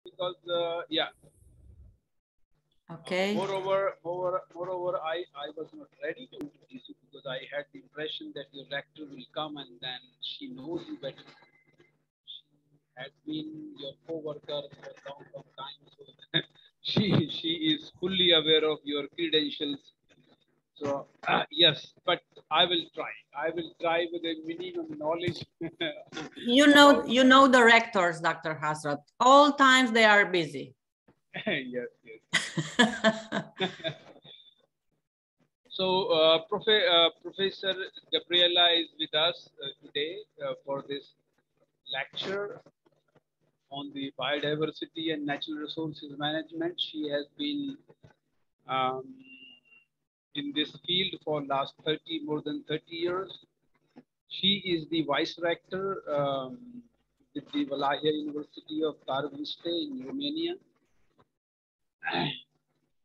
because yeah. Okay. Moreover, I was not ready to introduce you because I had the impression that your rector will come and then she knows you better. She has been your co-worker for a long, long time, so she is fully aware of your credentials. So yes, but I will try. I will try with a minimum knowledge. You know the rectors, Dr. Hasrat. All times they are busy. Yes, yes. So, Professor Gabriela is with us today for this lecture on the biodiversity and natural resources management. She has been um, in this field for last more than 30 years. She is the vice rector with the Valahia University of Targoviste in Romania.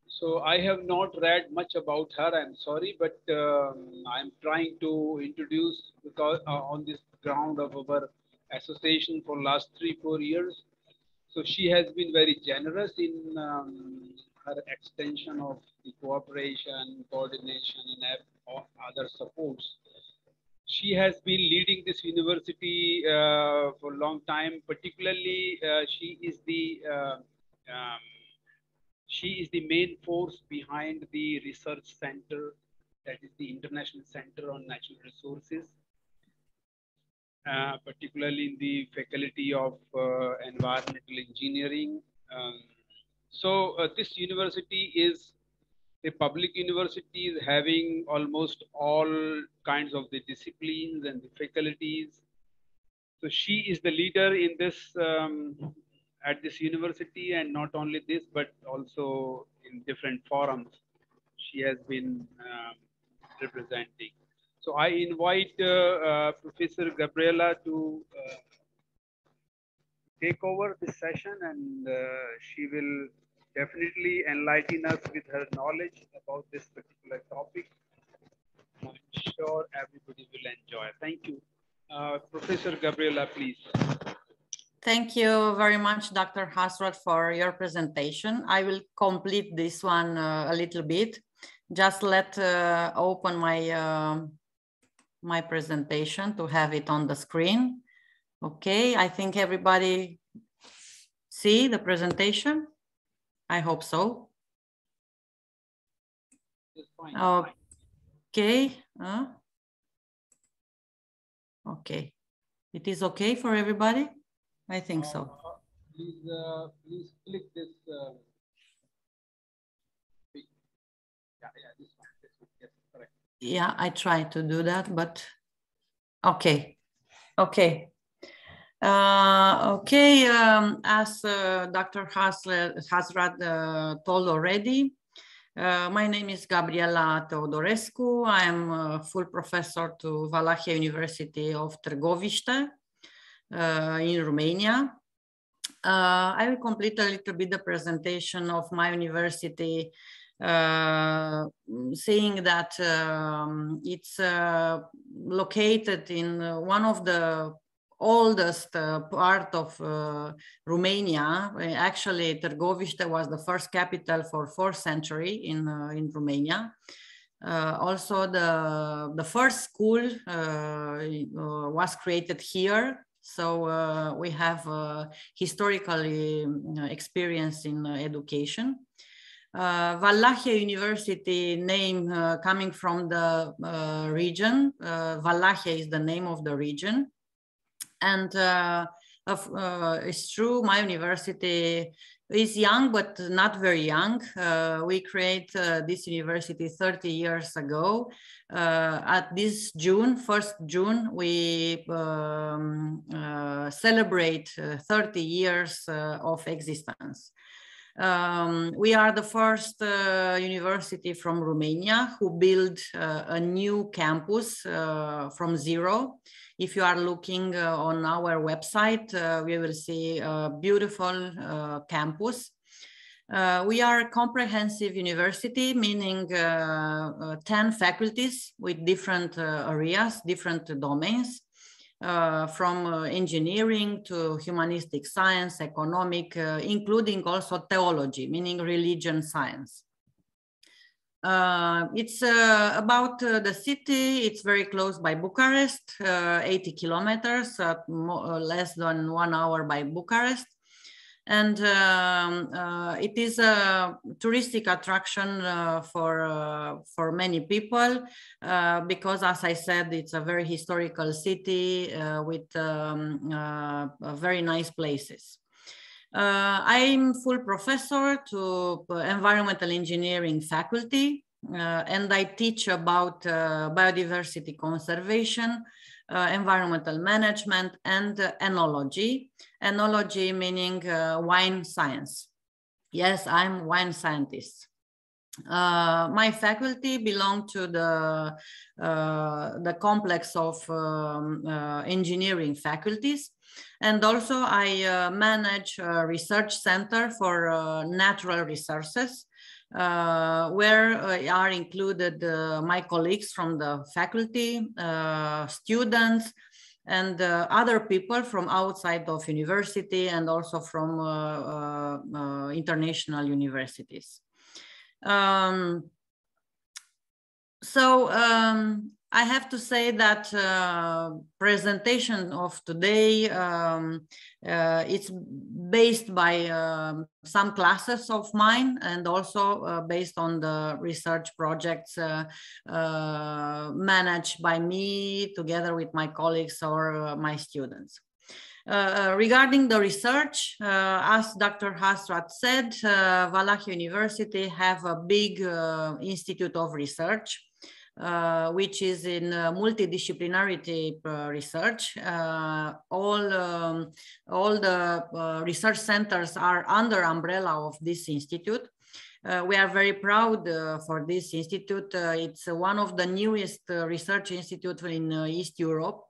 So I have not read much about her. I'm sorry, but I'm trying to introduce because on this ground of our association for last 3-4 years. So she has been very generous in her extension of the cooperation, coordination, and other supports. She has been leading this university for a long time. Particularly, she is the main force behind the research center, that is the International Center on Natural Resources, particularly in the faculty of environmental engineering. So this university is a public university, is having almost all kinds of the disciplines and the faculties. So she is the leader in this at this university, and not only this, but also in different forums she has been representing. So I invite Professor Gabriela to take over this session, and she will definitely enlighten us with her knowledge about this particular topic. I'm sure everybody will enjoy. Thank you. Professor Gabriela, please. Thank you very much, Dr. Hasrat, for your presentation. I will complete this one a little bit. Just let open my my presentation to have it on the screen. Okay, I think everybody see the presentation. I hope so. Okay. Okay. It is okay for everybody? I think so. Please click this. This one. Yes, correct. Yeah, I try to do that, but okay. Okay. Okay, as Dr. Hasrat told already, my name is Gabriela Teodorescu. I am a full professor to Valahia University of Targoviste in Romania. I will complete a little bit the presentation of my university, saying that it's located in one of the oldest part of Romania. Actually, Targoviste was the first capital for 4th century in Romania. Also, the first school was created here. So we have historically experience in education. Valahia University name coming from the region. Valahia is the name of the region. And it's true, my university is young, but not very young. We created this university 30 years ago. At this June, 1st June, we celebrate 30 years of existence. We are the first university from Romania who built a new campus from zero. If you are looking on our website, we will see a beautiful campus. We are a comprehensive university, meaning 10 faculties with different areas, different domains. from engineering to humanistic science, economic, including also theology, meaning religion science. It's about the city. It's very close by Bucharest, 80 kilometers, less than 1 hour by Bucharest. And it is a touristic attraction for many people because, as I said, it's a very historical city with very nice places. I'm full professor to environmental engineering faculty, and I teach about biodiversity conservation, environmental management, and enology. Enology meaning wine science. Yes, I'm wine scientist. My faculty belong to the complex of engineering faculties. And also I manage a research center for natural resources, where are included my colleagues from the faculty, students, and other people from outside of university and also from international universities. I have to say that presentation of today, it's based by some classes of mine and also based on the research projects managed by me together with my colleagues or my students. Regarding the research, as Dr. Hasrat said, Valahia University have a big institute of research, which is in multidisciplinarity research. All the research centers are under umbrella of this institute. We are very proud for this institute. It's one of the newest research institutes in East Europe.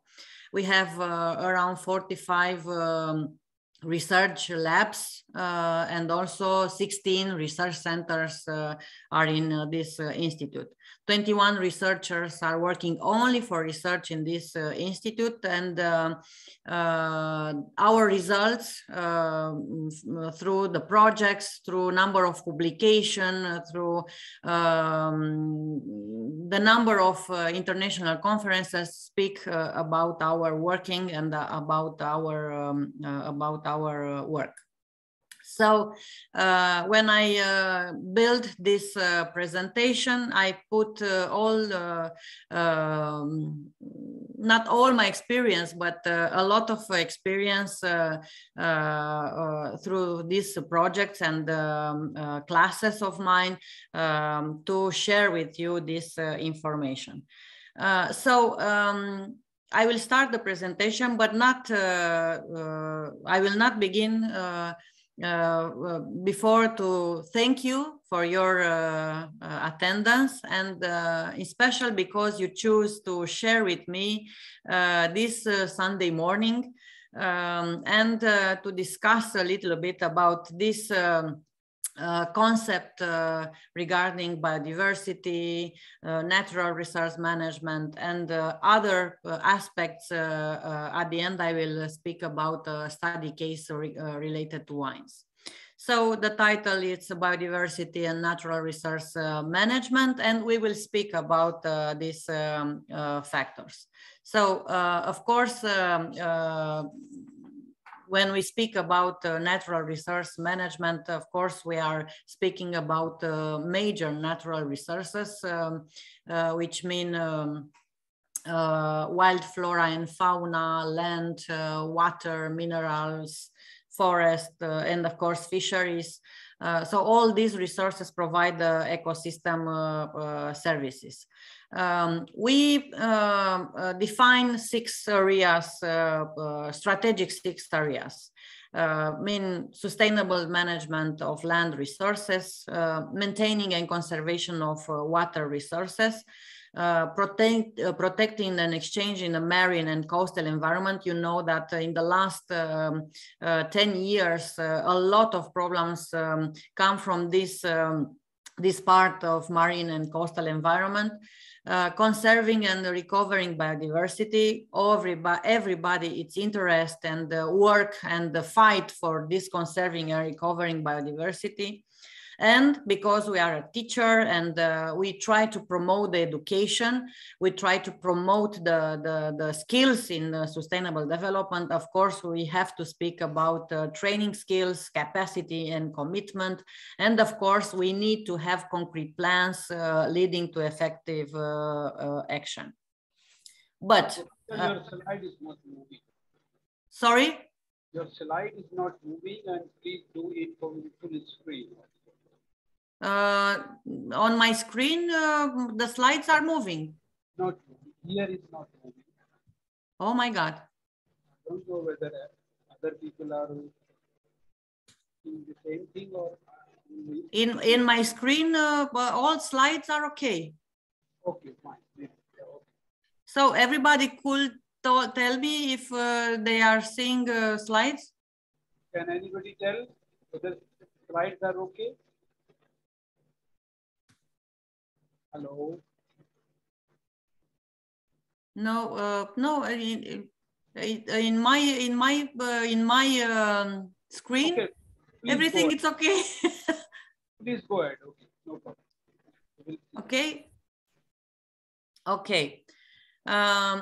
We have around 45 research labs and also 16 research centers are in this institute. 21 researchers are working only for research in this institute, and our results through the projects, through number of publication, through the number of international conferences speak about our working and about our work. So when I built this presentation, I put not all my experience, but a lot of experience through these projects and classes of mine to share with you this information. I will start the presentation, but not. I will not begin before to thank you for your attendance, and especially because you choose to share with me this Sunday morning and to discuss a little bit about this concept regarding biodiversity, natural resource management, and other aspects. At the end, I will speak about a study case related to wines. So the title is Biodiversity and Natural Resource Management, and we will speak about these factors. So, of course, when we speak about natural resource management, of course, we are speaking about major natural resources, which mean wild flora and fauna, land, water, minerals, forest, and of course, fisheries. So all these resources provide ecosystem services. We define 6 areas, strategic 6 areas, mean sustainable management of land resources, maintaining and conservation of water resources, protecting and exchanging the marine and coastal environment. You know that in the last 10 years, a lot of problems come from this part of marine and coastal environment. conserving and recovering biodiversity. Everybody, its interest and work and the fight for this conserving and recovering biodiversity. And because we are a teacher and we try to promote the education, we try to promote the skills in sustainable development. Of course, we have to speak about training skills, capacity and commitment. And of course, we need to have concrete plans leading to effective action. But your slide is not moving. Sorry? Your slide is not moving, and please do it from full screen. On my screen, the slides are moving. Not moving. Here is not moving. Oh my God. I don't know whether other people are doing the same thing or... In my screen, all slides are okay. Okay, fine. Okay. So everybody could tell me if they are seeing slides? Can anybody tell whether slides are okay? Hello. No, no. In my screen, okay. Everything is okay. Please go ahead. Okay, no problem. Okay. Okay.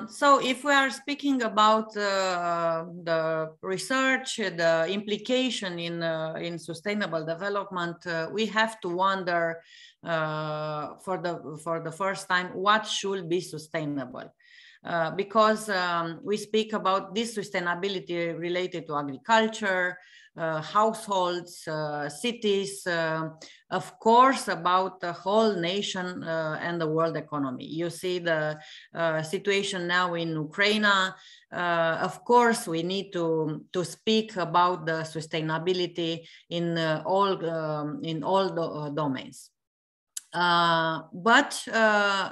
So if we are speaking about the research, the implication in sustainable development, we have to wonder for the first time what should be sustainable. Because we speak about this sustainability related to agriculture, households, cities, of course, about the whole nation and the world economy. You see the situation now in Ukraine. Of course, we need to speak about the sustainability in all the domains. But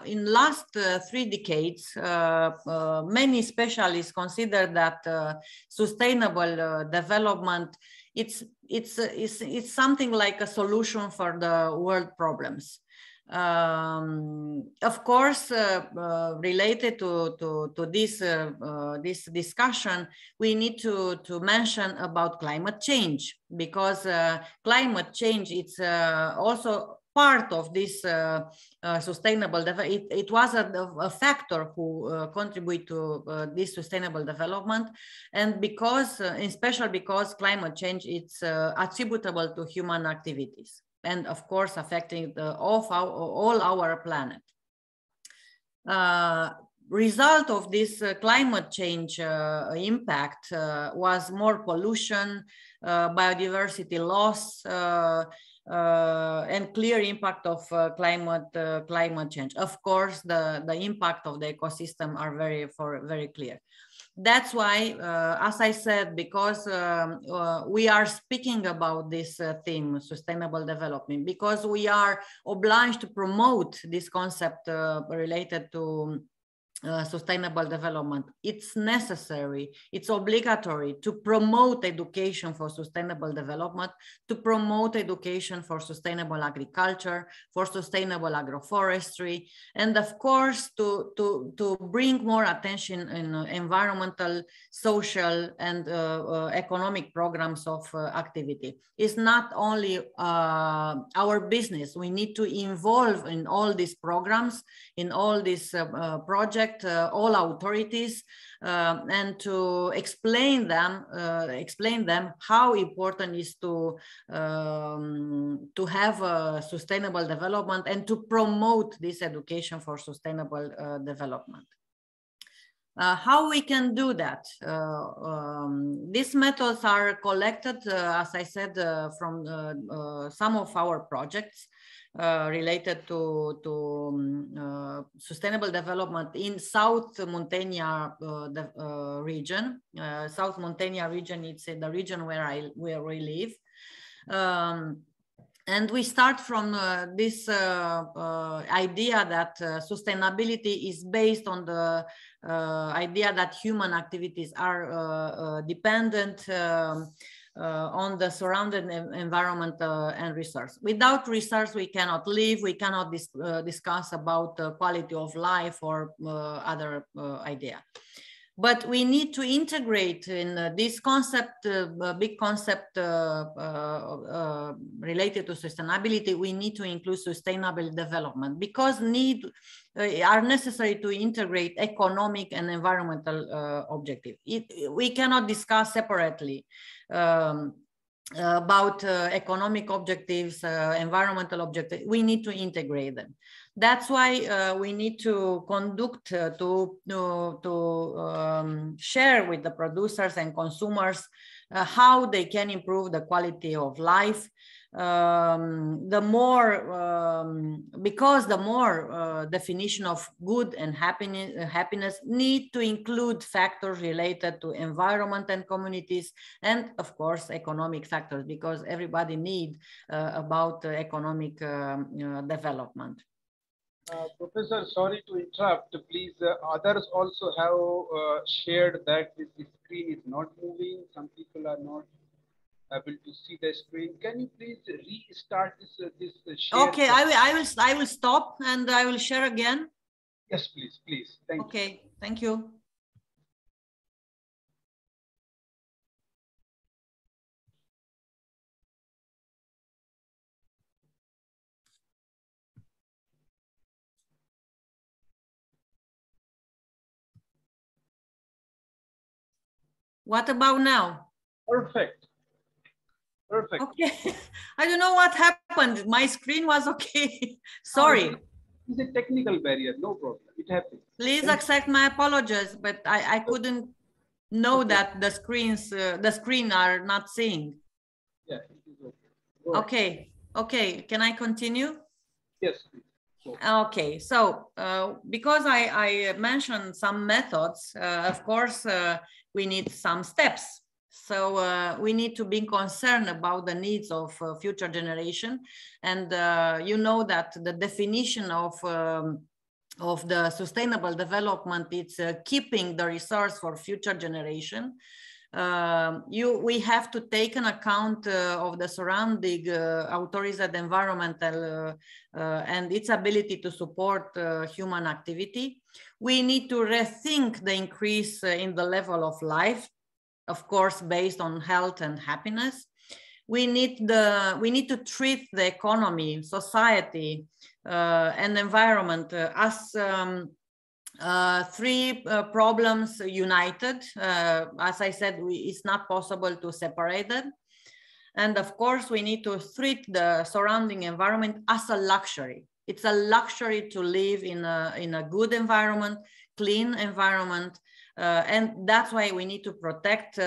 in last 3 decades, many specialists consider that sustainable development it's something like a solution for the world problems. Of course, related to this discussion, we need to mention about climate change, because climate change it's also part of this sustainable development. It was a factor who contribute to this sustainable development, and because, especially because climate change it's attributable to human activities, and of course affecting all our planet. Result of this climate change impact was more pollution, biodiversity loss, and clear impact of climate change. Of course, the impact of the ecosystem are very clear. That's why, as I said, because we are speaking about this theme, sustainable development, because we are obliged to promote this concept related to sustainable development. It's necessary, it's obligatory to promote education for sustainable development, to promote education for sustainable agriculture, for sustainable agroforestry, and of course to bring more attention in environmental, social, and economic programs of activity. It's not only our business. We need to involve in all these programs, in all these projects, all authorities, and to explain them how important is to have a sustainable development and to promote this education for sustainable development. How we can do that? These methods are collected, as I said, from some of our projects related to sustainable development in South Muntenia region. South Muntenia region, it's the region where we live. And we start from this idea that sustainability is based on the idea that human activities are dependent on the surrounding environment and research. Without research, we cannot live, we cannot discuss about quality of life or other idea. But we need to integrate in this concept, big concept related to sustainability. We need to include sustainable development because are necessary to integrate economic and environmental objectives. We cannot discuss separately about economic objectives, environmental objectives. We need to integrate them. That's why we need to conduct, share with the producers and consumers how they can improve the quality of life. Because the more definition of good and happiness need to include factors related to environment and communities, and of course economic factors, because everybody need about economic development. Professor, sorry to interrupt. Please, others also have shared that the screen is not moving. Some people are not able to see the screen. Can you please restart this share? Okay, I will stop and I will share again. Yes, please. Thank you. Okay, thank you. What about now? Perfect. Okay, I don't know what happened. My screen was okay. Sorry. It's a technical barrier, no problem. It happens. Please accept my apologies, but I couldn't know that the screen are not seeing. Yeah, it is okay. Okay. Can I continue? Yes, please. Okay, so because I mentioned some methods, of course, we need some steps. So we need to be concerned about the needs of future generation. And you know that the definition of the sustainable development, it's keeping the resource for future generation. We have to take an account of the surrounding authorized environmental and its ability to support human activity. We need to rethink the increase in the level of life, of course, based on health and happiness. We need to treat the economy, society, and environment as three problems united. As I said, it's not possible to separate them. And of course, we need to treat the surrounding environment as a luxury. It's a luxury to live in a good environment, clean environment. And that's why we need to protect this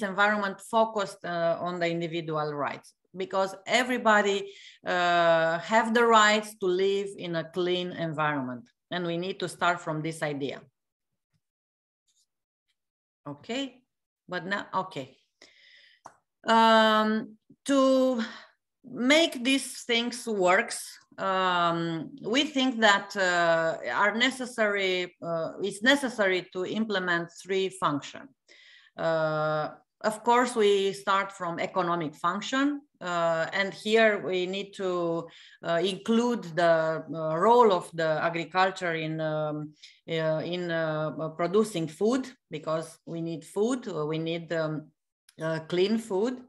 environment focused on the individual rights, because everybody have the rights to live in a clean environment. And we need to start from this idea. Okay, but now, okay. To make these things works, we think that it's necessary to implement three functions. Of course, we start from economic function, and here we need to include the role of the agriculture in producing food, because we need food, we need clean food.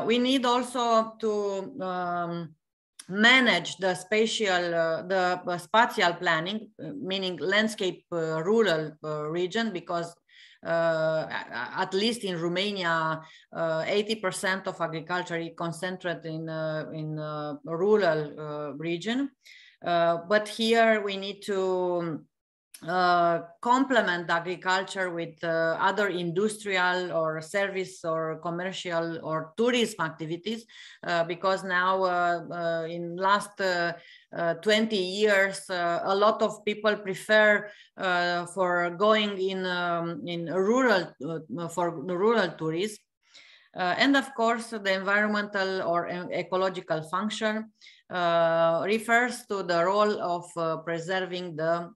We need also to manage the spatial planning, meaning landscape rural region, because at least in Romania, 80% of agriculture is concentrated in rural region. But here we need to complement agriculture with other industrial or service or commercial or tourism activities, because now in last 20 years, a lot of people prefer for going in rural for the rural tourism. And of course, the environmental or ecological function refers to the role of preserving the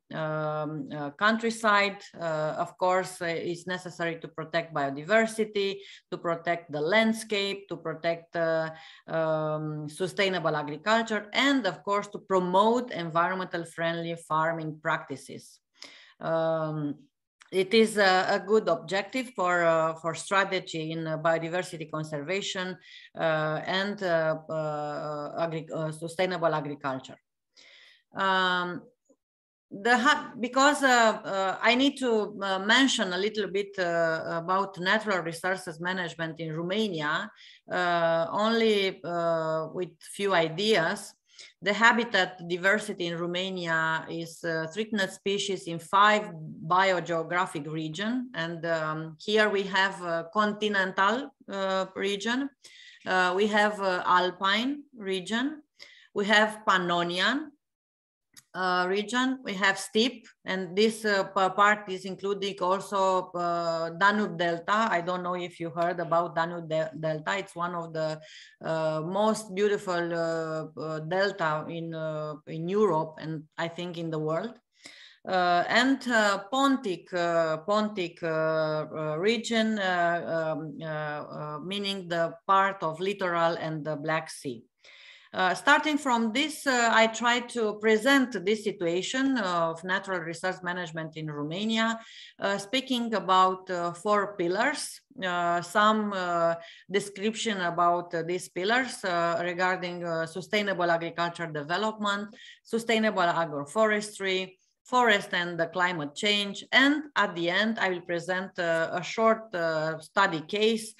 countryside. Of course, it's necessary to protect biodiversity, to protect the landscape, to protect sustainable agriculture, and of course, to promote environmental friendly farming practices. It is a good objective for strategy in biodiversity conservation and sustainable agriculture. Because I need to mention a little bit about natural resources management in Romania, only with few ideas. The habitat diversity in Romania is threatened species in 5 biogeographic regions. And here we have a continental region, we have alpine region, we have Pannonian region, we have steppe, and this part is including also Danube Delta. I don't know if you heard about Danube Delta. It's one of the most beautiful delta in Europe, and I think in the world. And Pontic region, meaning the part of littoral and the Black Sea. Starting from this, I try to present this situation of natural resource management in Romania, speaking about 4 pillars, some description about these pillars regarding sustainable agriculture development, sustainable agroforestry, forest and the climate change, and at the end, I will present a short study case,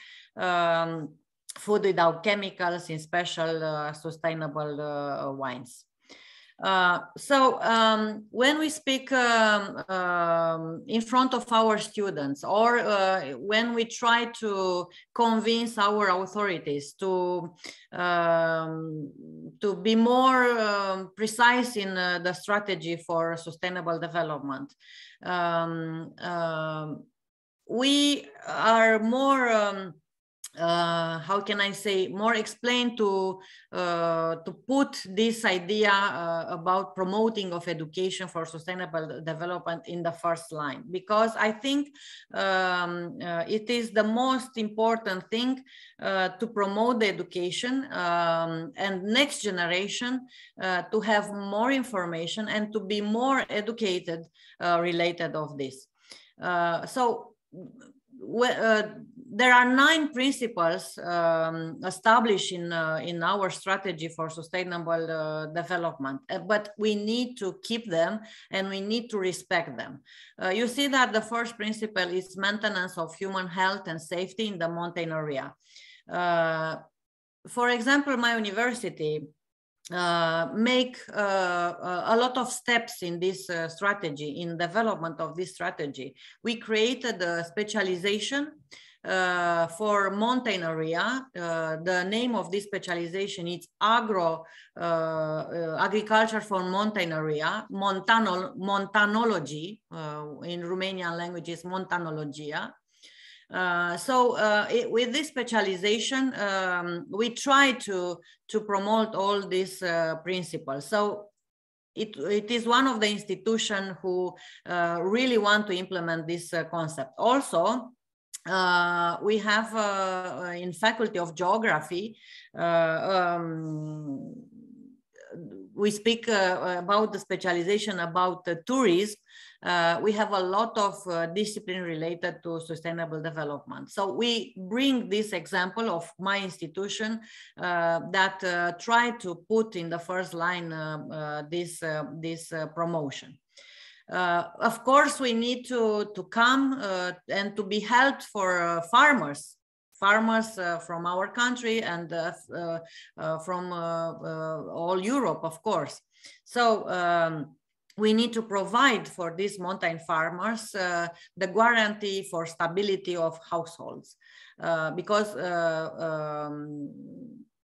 food without chemicals in special sustainable wines. When we speak in front of our students, or when we try to convince our authorities to be more precise in the strategy for sustainable development, we are more how can I say, more explained to put this idea about promoting of education for sustainable development in the first line, because I think it is the most important thing to promote the education and next generation to have more information and to be more educated related of this. There are 9 principles established in our strategy for sustainable development, but we need to keep them and we need to respect them. You see that the first principle is maintenance of human health and safety in the mountain area. For example, my university make a lot of steps in this strategy, in development of this strategy. We created a specialization for mountain area. The name of this specialization is agriculture for mountain area, montanology, in Romanian language is montanologia. With this specialization, we try to promote all these principles. So it is one of the institutions who really want to implement this concept. Also, we have in Faculty of Geography, we speak about the specialization about tourism. We have a lot of discipline related to sustainable development. So we bring this example of my institution that try to put in the first line this promotion. Of course, we need to come and to be helped for farmers from our country and from all Europe, of course. So we need to provide for these mountain farmers the guarantee for stability of households, because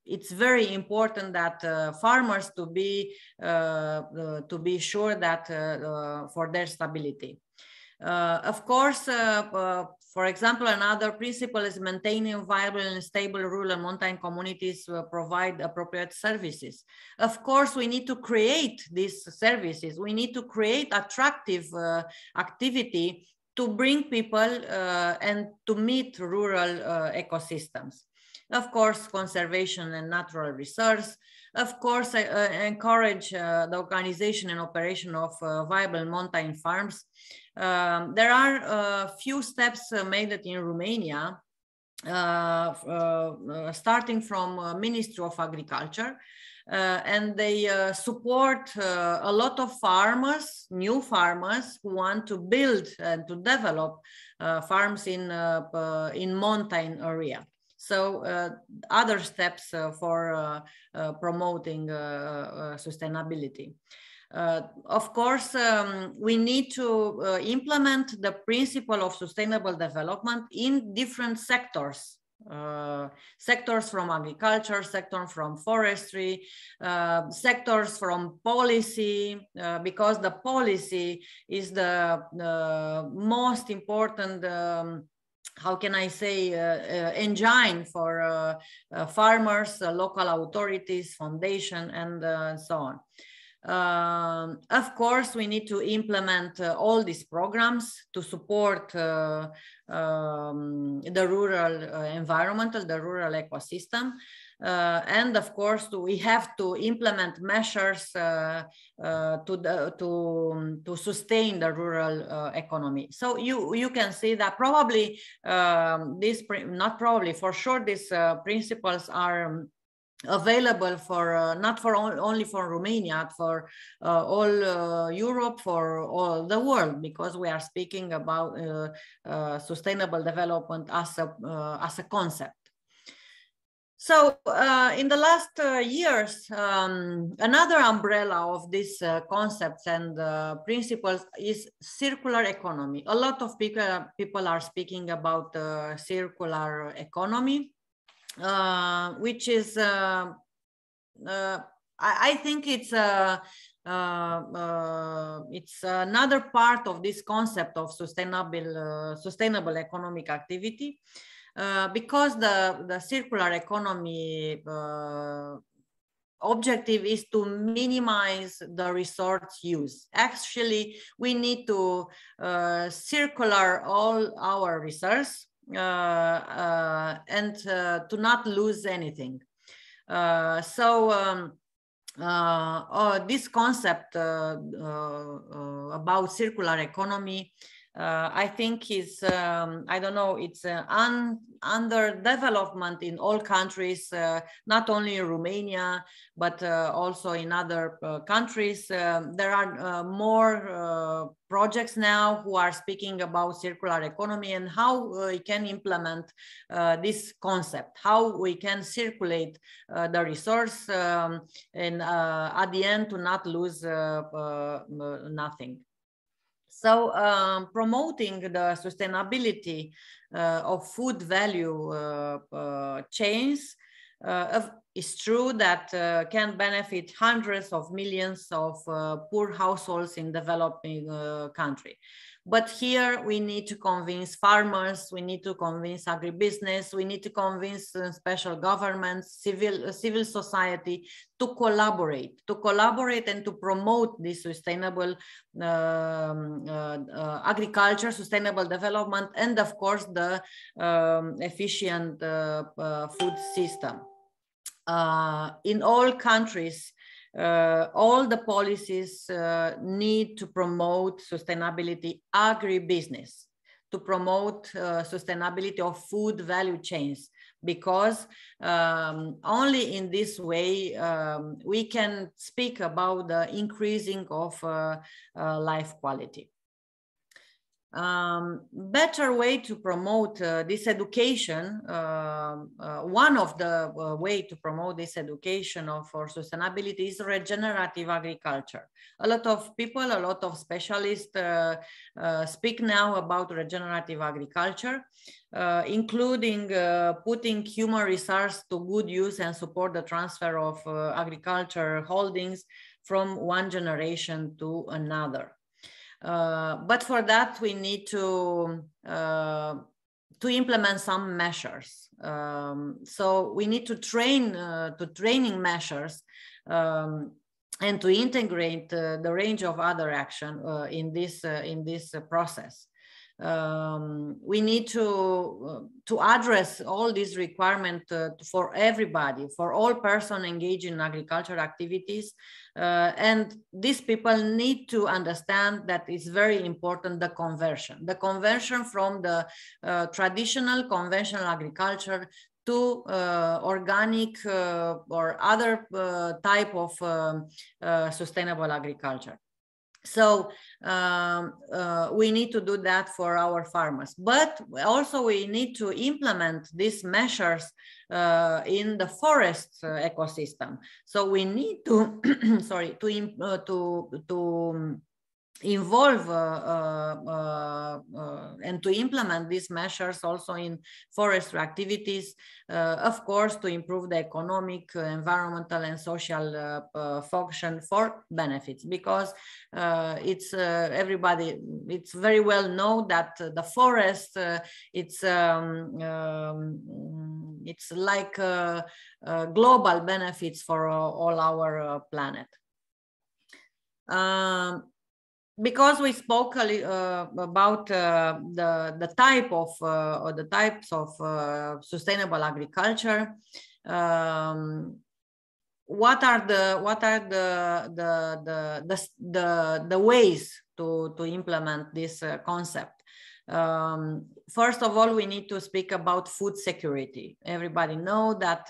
it's very important that farmers to be sure that for their stability. Of course, For example, another principle is maintaining viable and stable rural and mountain communities provide appropriate services. Of course, we need to create these services. We need to create attractive activity to bring people and to meet rural ecosystems. Of course, conservation and natural resource. Of course, encourage the organization and operation of viable mountain farms. There are a few steps made in Romania, starting from Ministry of Agriculture, and they support a lot of farmers, new farmers who want to build and to develop farms in mountain area. So other steps for promoting sustainability. Of course, we need to implement the principle of sustainable development in different sectors. Sectors from agriculture, sectors from forestry, sectors from policy, because the policy is the most important how can I say, engine for farmers, local authorities, foundation, and so on. Of course, we need to implement all these programs to support the rural environmental, the rural ecosystem. And of course, we have to implement measures to sustain the rural economy. So you can see that probably not probably, for sure, these principles are available for not for only for Romania, for all Europe, for all the world, because we are speaking about sustainable development as a concept. So in the last years, another umbrella of these concepts and principles is circular economy. A lot of people are speaking about circular economy, which is, I think it's another part of this concept of sustainable economic activity. Because the circular economy objective is to minimize the resource use. Actually, we need to circular all our resource and to not lose anything. This concept about circular economy, I think is, I don't know, it's under development in all countries, not only in Romania, but also in other countries. There are more projects now who are speaking about circular economy and how we can implement this concept, how we can circulate the resource and at the end to not lose nothing. So promoting the sustainability of food value chains is true that can benefit hundreds of millions of poor households in developing countries. But here we need to convince farmers, we need to convince agribusiness, we need to convince special governments, civil society to collaborate and to promote this sustainable agriculture, sustainable development, and of course the efficient food system. In all countries, all the policies need to promote sustainability agribusiness, to promote sustainability of food value chains, because only in this way we can speak about the increasing of life quality. Better way to promote this education, one of the way to promote this education for sustainability is regenerative agriculture. A lot of people, a lot of specialists speak now about regenerative agriculture, including putting human resource to good use and support the transfer of agriculture holdings from one generation to another. But for that, we need to to implement some measures. So we need to train to training measures and to integrate the range of other action in this process. We need to address all these requirements for everybody, for all persons engaged in agricultural activities. And these people need to understand that it's very important, the conversion from the traditional conventional agriculture to organic or other type of sustainable agriculture. So we need to do that for our farmers, but also we need to implement these measures in the forest ecosystem. So we need to, sorry, to involve and to implement these measures also in forestry activities, of course, to improve the economic, environmental, and social function for benefits, because it's everybody, it's very well known that the forest, it's like global benefits for all our planet. Because we spoke about the type of or the types of sustainable agriculture, what are the ways to implement this concept? First of all, we need to speak about food security. Everybody know that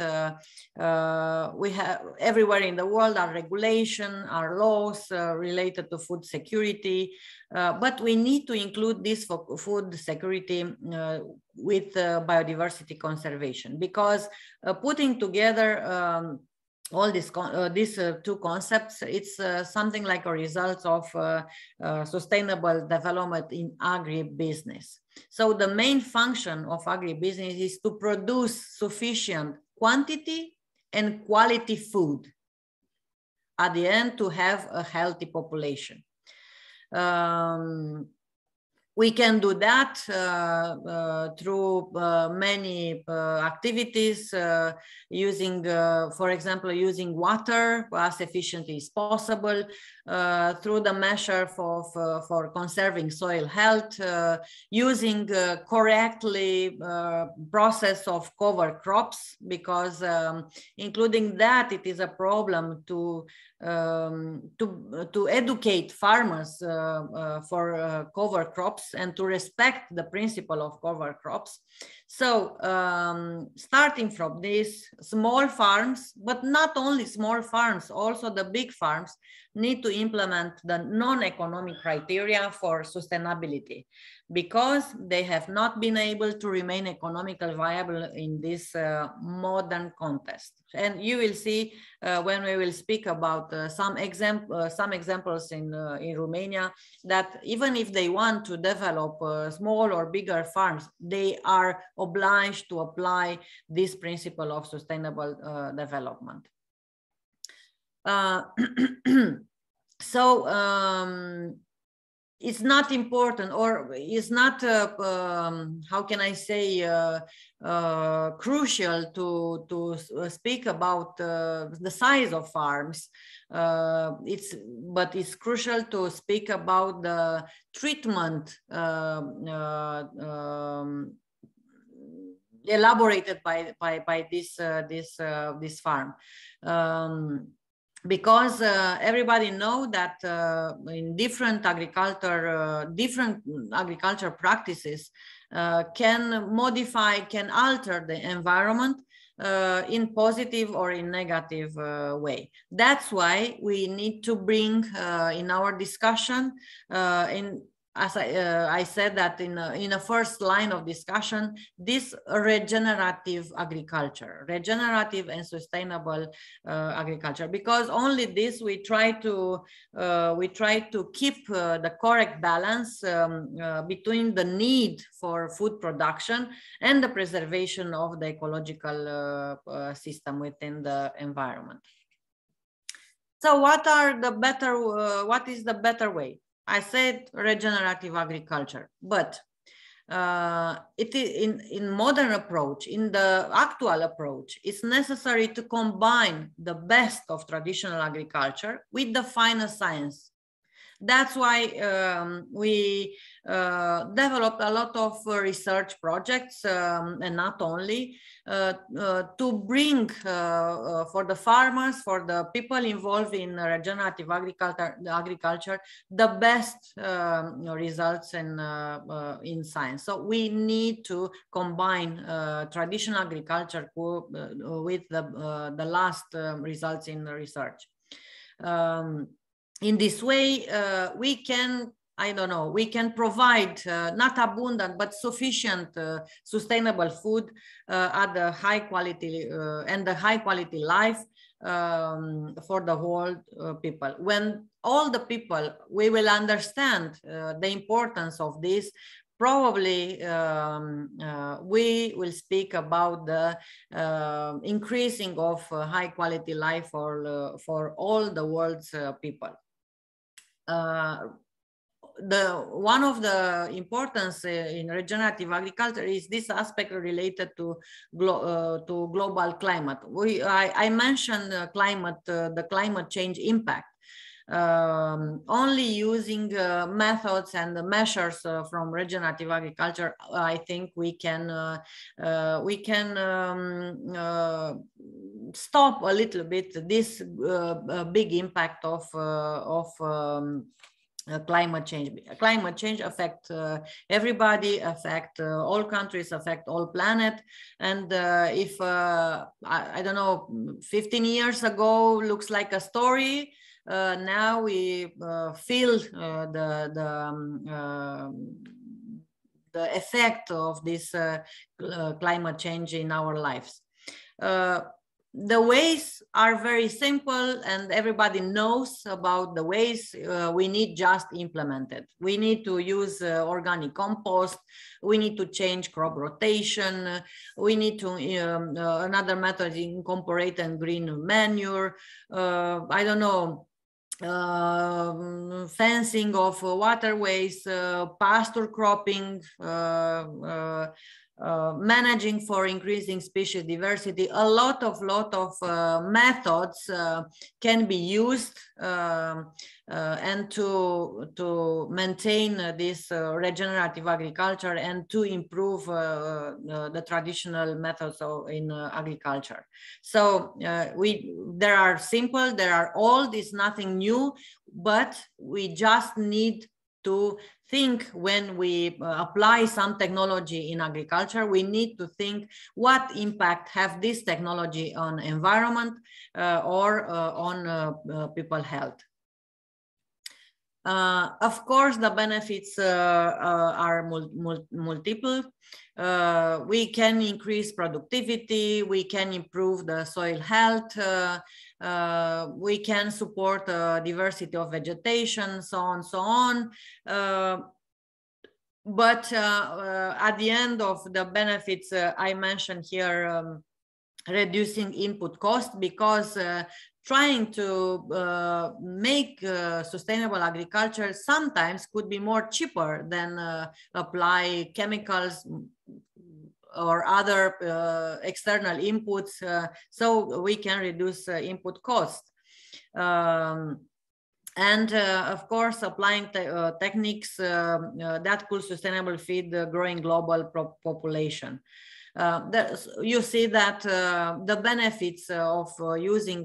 we have everywhere in the world are regulation, are laws related to food security, but we need to include this for food security with biodiversity conservation, because putting together all these two concepts, it's something like a result of sustainable development in agribusiness. So the main function of agribusiness is to produce sufficient quantity and quality food at the end to have a healthy population. We can do that through many activities, using, for example, using water as efficiently as possible, through the measure for conserving soil health, using correctly process of cover crops, because including that, it is a problem to educate farmers for cover crops and to respect the principle of cover crops. So starting from this, small farms, but not only small farms, also the big farms need to implement the non-economic criteria for sustainability, because they have not been able to remain economically viable in this modern context. And you will see when we will speak about some examples in Romania, that even if they want to develop small or bigger farms, they are obliged to apply this principle of sustainable development. So it's not important, or it's not, how can I say, crucial to speak about the size of farms. But it's crucial to speak about the treatment elaborated by this farm. Because everybody know that in different agriculture practices can modify, can alter the environment in positive or in negative way. That's why we need to bring in our discussion, as I said that in a first line of discussion, this regenerative agriculture, regenerative and sustainable agriculture, because only this we try to keep the correct balance between the need for food production and the preservation of the ecological system within the environment. So what is the better way? I said regenerative agriculture, but it is in modern approach, in the actual approach, it's necessary to combine the best of traditional agriculture with the finest science. That's why we developed a lot of research projects, and not only, to bring for the farmers, for the people involved in regenerative agriculture, the best results in science. So we need to combine traditional agriculture with the last results in research. In this way, we can, I don't know, we can provide not abundant, but sufficient sustainable food at the high quality and the high quality life for the whole people. When all the people, we will understand the importance of this, probably we will speak about the increasing of high quality life for all the world's people. One of the importance in regenerative agriculture is this aspect related to global climate. I mentioned the climate change impact. Only using methods and the measures from regenerative agriculture, I think we can stop a little bit this big impact of climate change. Climate change affects everybody, affect all countries, affect all planet. And if I don't know, 15 years ago looks like a story, now we feel the effect of this climate change in our lives. The ways are very simple, and everybody knows about the ways. We need just implement it. We need to use organic compost. We need to change crop rotation. We need to, another method, incorporate and green manure. I don't know, fencing of waterways, pasture cropping, managing for increasing species diversity. A lot of methods can be used and to maintain this regenerative agriculture and to improve the traditional methods in agriculture. So there are simple, there are old, it's nothing new, but we just need to think when we apply some technology in agriculture, we need to think what impact have this technology on environment or on people health. Of course, the benefits are multiple. We can increase productivity, we can improve the soil health, we can support diversity of vegetation, so on, so on. But at the end of the benefits, I mentioned here reducing input cost, because trying to make sustainable agriculture sometimes could be more cheaper than apply chemicals or other external inputs, so we can reduce input cost. And of course, applying techniques that could sustainably feed the growing global population. You see that the benefits of using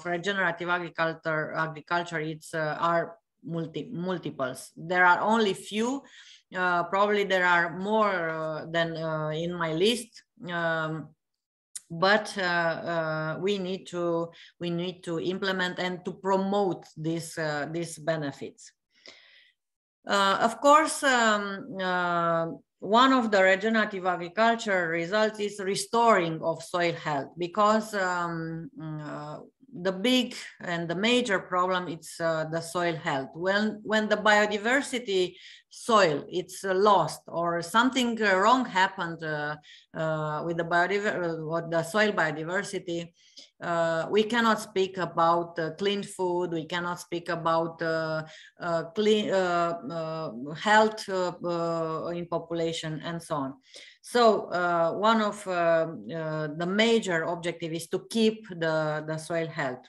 regenerative agriculture are multiples. There are only few. Probably there are more than in my list, but we need to implement and to promote these benefits. Of course, one of the regenerative agriculture results is restoring of soil health, because the big and the major problem is the soil health. When the biodiversity soil it's lost or something wrong happened with the soil biodiversity, we cannot speak about clean food, we cannot speak about clean health in population and so on. So one of the major objective is to keep the soil health.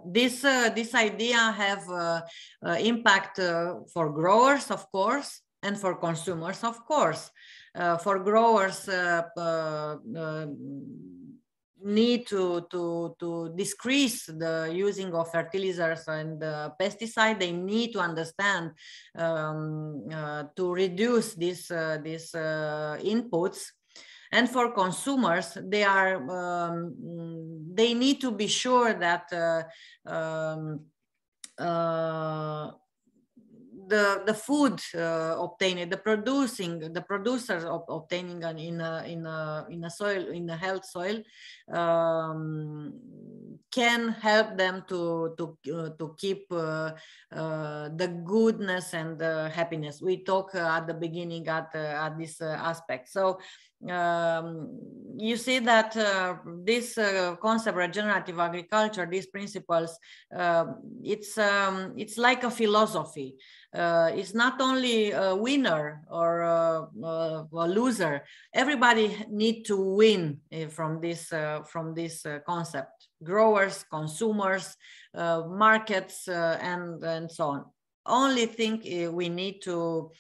This idea have impact for growers, of course, and for consumers, of course. For growers, need to decrease the using of fertilizers and pesticide. They need to understand to reduce these inputs. And for consumers, they need to be sure that the food obtained, the producers obtaining in a soil, in a health soil, can help them to keep the goodness and the happiness. We talk at the beginning at this aspect. So you see that this concept, regenerative agriculture, these principles, it's like a philosophy. It's not only a winner or a loser. Everybody need to win from this concept. Growers, consumers, markets, and so on. Only thing we need to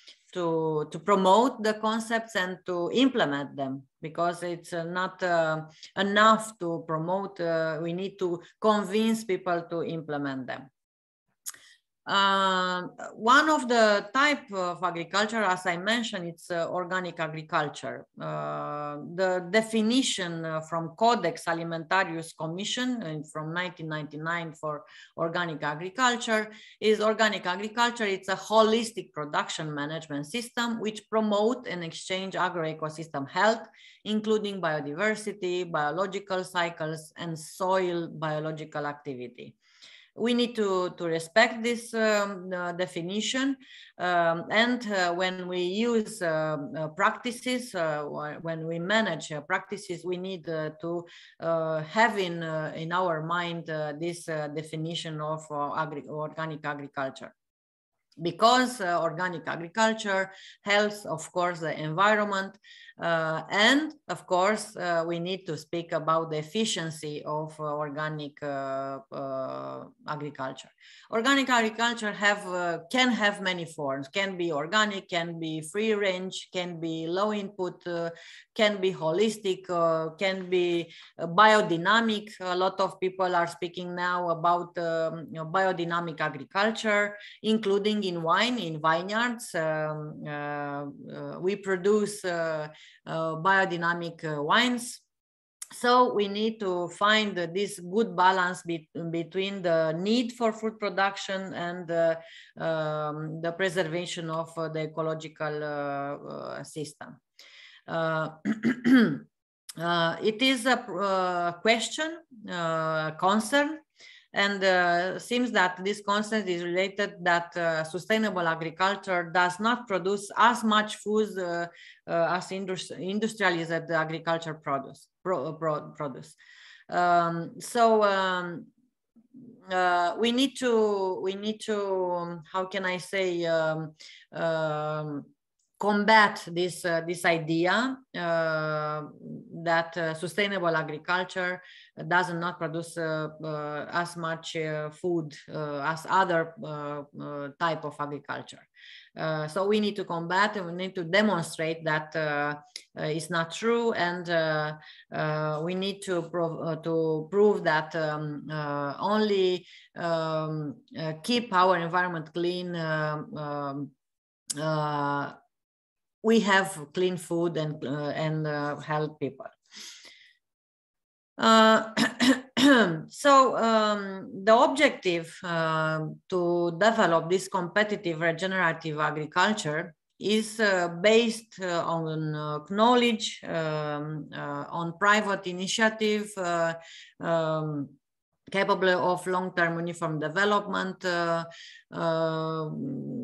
promote the concepts and to implement them, because it's not enough to promote. We need to convince people to implement them. One of the type of agriculture, as I mentioned, it's organic agriculture. The definition from Codex Alimentarius Commission from 1999 for organic agriculture is organic agriculture. It's a holistic production management system which promote and exchange agroecosystem health, including biodiversity, biological cycles, and soil biological activity. We need to respect this definition, and when we use practices, when we manage practices, we need to have in our mind this definition of organic agriculture. Because organic agriculture helps, of course, the environment, and of course, we need to speak about the efficiency of organic agriculture. Organic agriculture can have many forms. Can be organic, can be free range, can be low input, can be holistic, can be biodynamic. A lot of people are speaking now about biodynamic agriculture, including in wine, in vineyards. We produce biodynamic wines. So we need to find this good balance between the need for food production and the preservation of the ecological system. It is a question, concern, and seems that this concept is related that sustainable agriculture does not produce as much food as industrialized agriculture produce. We need to how can I say, combat this idea that sustainable agriculture does not produce as much food as other type of agriculture. So we need to combat, and we need to demonstrate that it's not true, and we need to prove that only keep our environment clean, we have clean food and help people. So the objective to develop this competitive regenerative agriculture is based on knowledge, on private initiative, capable of long-term uniform development,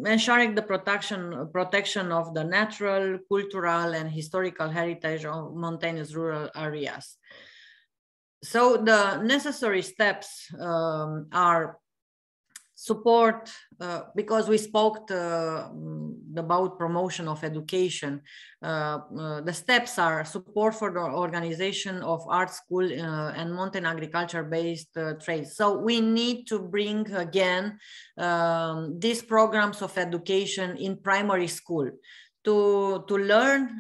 ensuring the protection of the natural, cultural, and historical heritage of mountainous rural areas. So the necessary steps are support, because we spoke about promotion of education. The steps are support for the organization of art school and mountain agriculture based trades. So we need to bring again these programs of education in primary school to learn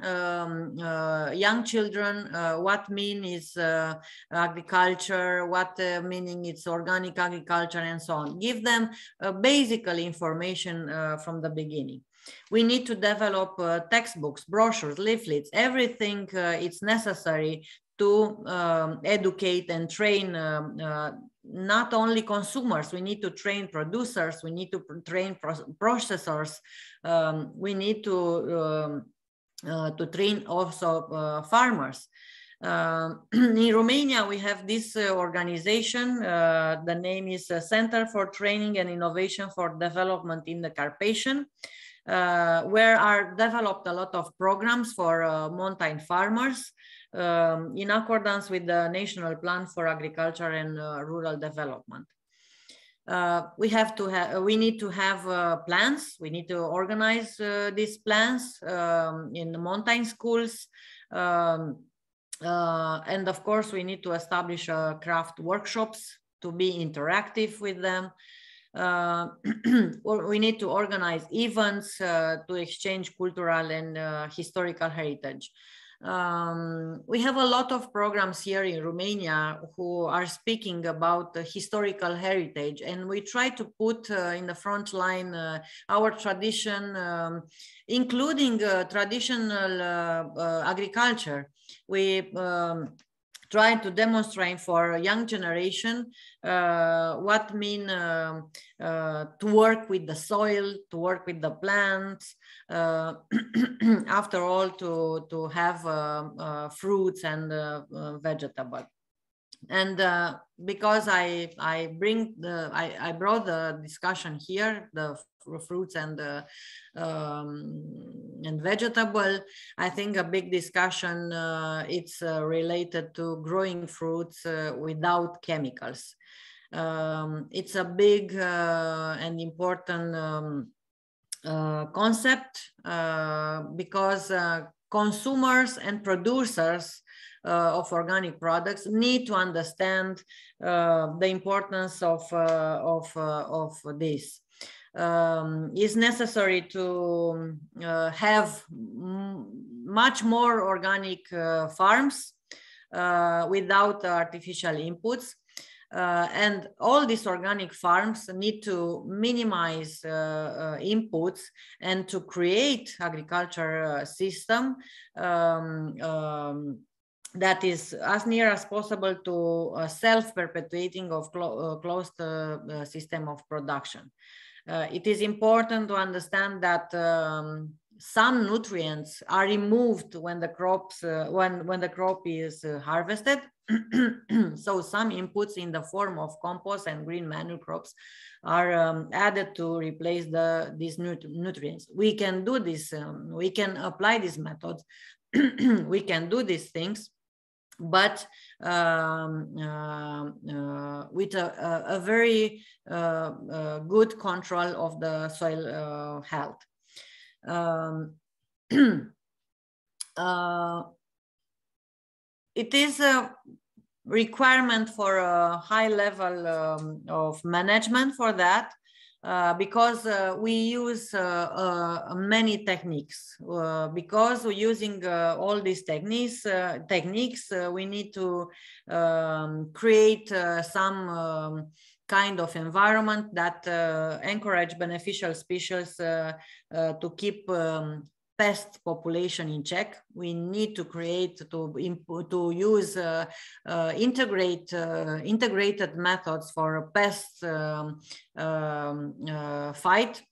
young children what mean is agriculture, what meaning it's organic agriculture, and so on. Give them basically information from the beginning. We need to develop textbooks, brochures, leaflets, everything it's necessary to educate and train not only consumers. We need to train producers, we need to train processors, we need to train also farmers. In Romania, we have this organization, the name is Center for Training and Innovation for Development in the Carpathian, where are developed a lot of programs for mountain farmers in accordance with the National Plan for Agriculture and Rural Development. We need to have plans. We need to organize these plans in the mountain schools. And of course, we need to establish craft workshops to be interactive with them. We need to organize events to exchange cultural and historical heritage. We have a lot of programs here in Romania who are speaking about the historical heritage, and we try to put in the front line our tradition, including traditional agriculture. We try to demonstrate for a young generation what mean to work with the soil, to work with the plants, after all, to have fruits and vegetables. And because I brought the discussion here, the fruits and vegetable, I think a big discussion it's related to growing fruits without chemicals. It's a big and important concept because consumers and producers of organic products need to understand the importance of this. It's necessary to have much more organic farms without artificial inputs. And all these organic farms need to minimize inputs and to create agriculture system that is as near as possible to a self-perpetuating of closed system of production. It is important to understand that some nutrients are removed when the crops when the crop is harvested. So some inputs in the form of compost and green manure crops are added to replace these nutrients. We can do this. We can apply these methods. We can do these things, but with a very good control of the soil health. It is a requirement for a high level of management for that, because we use many techniques. Because we're using all these techniques, we need to create some kind of environment that encourage beneficial species to keep pest population in check. We need to create, to use integrated methods for pest fight.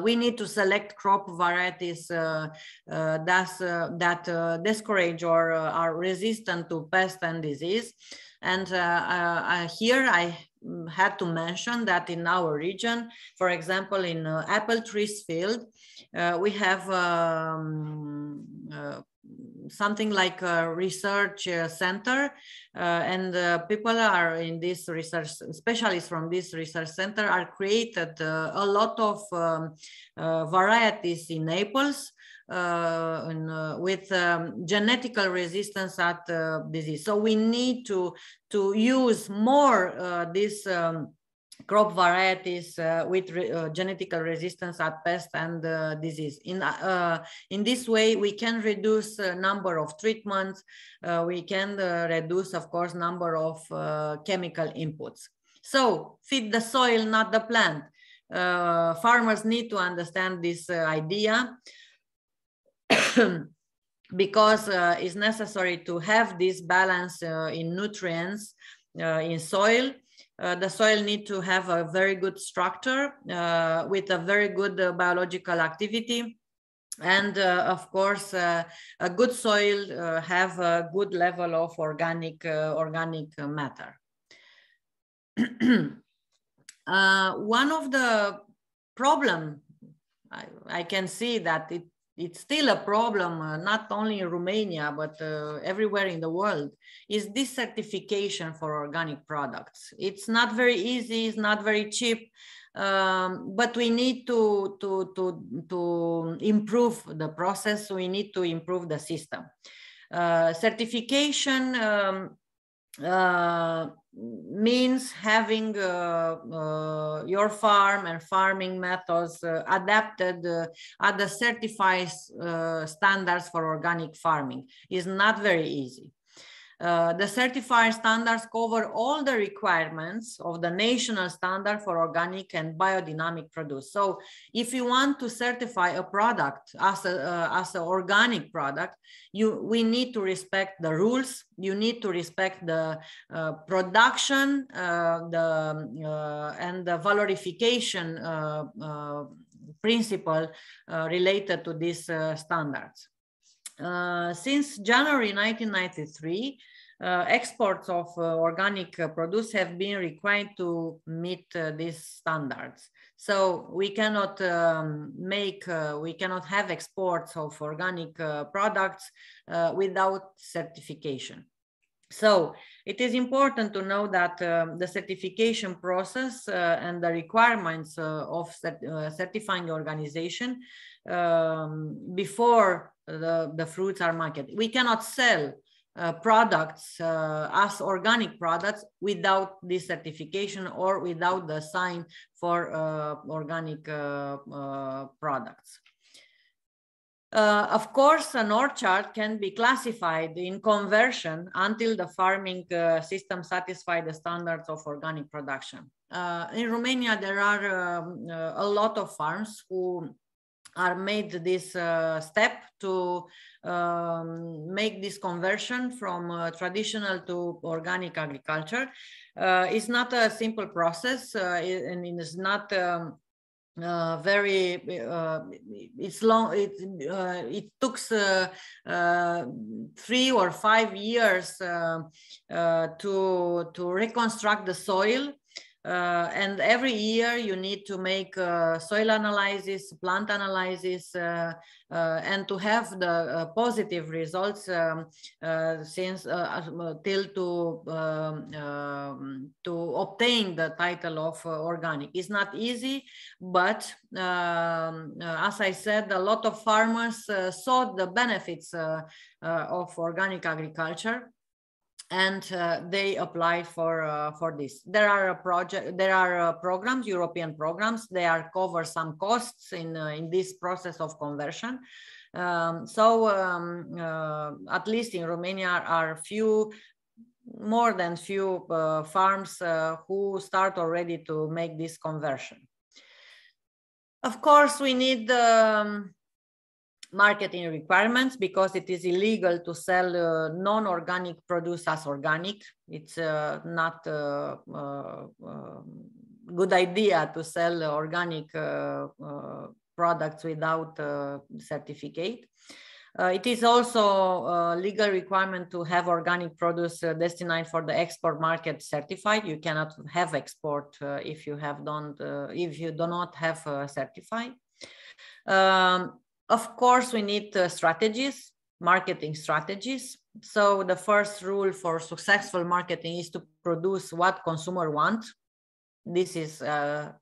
we need to select crop varieties that discourage or are resistant to pest and disease. And here I had to mention that in our region, for example, in apple trees field, we have something like a research center, and people are in this research, specialists from this research center are created a lot of varieties in apples with genetical resistance at disease. So we need to use more this crop varieties with genetical resistance at pest and disease. In this way, we can reduce number of treatments. We can reduce, of course, number of chemical inputs. So feed the soil, not the plant. Farmers need to understand this idea because it's necessary to have this balance in nutrients in soil. The soil needs to have a very good structure with a very good biological activity. And of course, a good soil have a good level of organic matter. One of the problem, I can see that it's still a problem, not only in Romania, but everywhere in the world, is this certification for organic products. It's not very easy, it's not very cheap, but we need to improve the process. We need to improve the system. Certification means having your farm and farming methods adapted at the certified standards for organic farming. Is not very easy. The certified standards cover all the requirements of the national standard for organic and biodynamic produce. So if you want to certify a product as an organic product, we need to respect the rules. You need to respect the production and the valorification principle related to these standards. Since January 1993, exports of organic produce have been required to meet these standards. So we cannot we cannot have exports of organic products without certification. So it is important to know that the certification process and the requirements of certifying the organization before the fruits are marketed. We cannot sell products as organic products without this certification or without the sign for organic products. Of course, an orchard can be classified in conversion until the farming system satisfies the standards of organic production. In Romania, there are a lot of farms who are made this step to make this conversion from traditional to organic agriculture. It's not a simple process, and it's not it's long. It took 3 or 5 years to reconstruct the soil. And every year you need to make soil analysis, plant analysis, and to have the positive results since till to obtain the title of organic. It's not easy, but as I said, a lot of farmers saw the benefits of organic agriculture, and they applied for this. There are programs, European programs. They cover some costs in this process of conversion. At least in Romania are more than few farms who start already to make this conversion. Of course, we need marketing requirements because it is illegal to sell non-organic produce as organic. It's not good idea to sell organic products without certificate. It is also a legal requirement to have organic produce destined for the export market certified. You cannot have export if you do not have certified. Of course, we need strategies, marketing strategies. So the first rule for successful marketing is to produce what consumer want. This is, I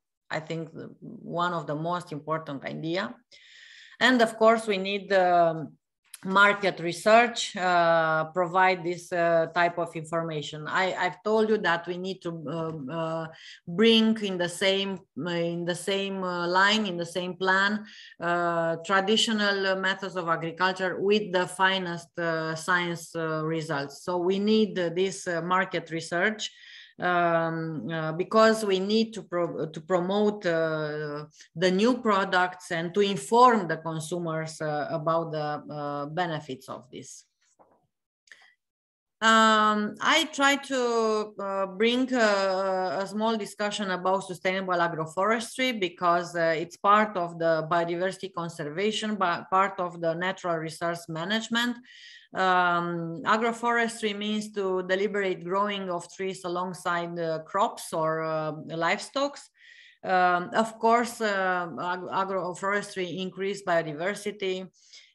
think, one of the most important idea. And of course, we need market research, provide this type of information. I've told you that we need to bring in the same line, in the same plan, traditional methods of agriculture with the finest science results. So we need this market research because we need to promote the new products and to inform the consumers about the benefits of this. I try to bring a small discussion about sustainable agroforestry because it's part of the biodiversity conservation, but part of the natural resource management. Agroforestry means to deliberate growing of trees alongside crops or livestock. Of course, agroforestry increase biodiversity,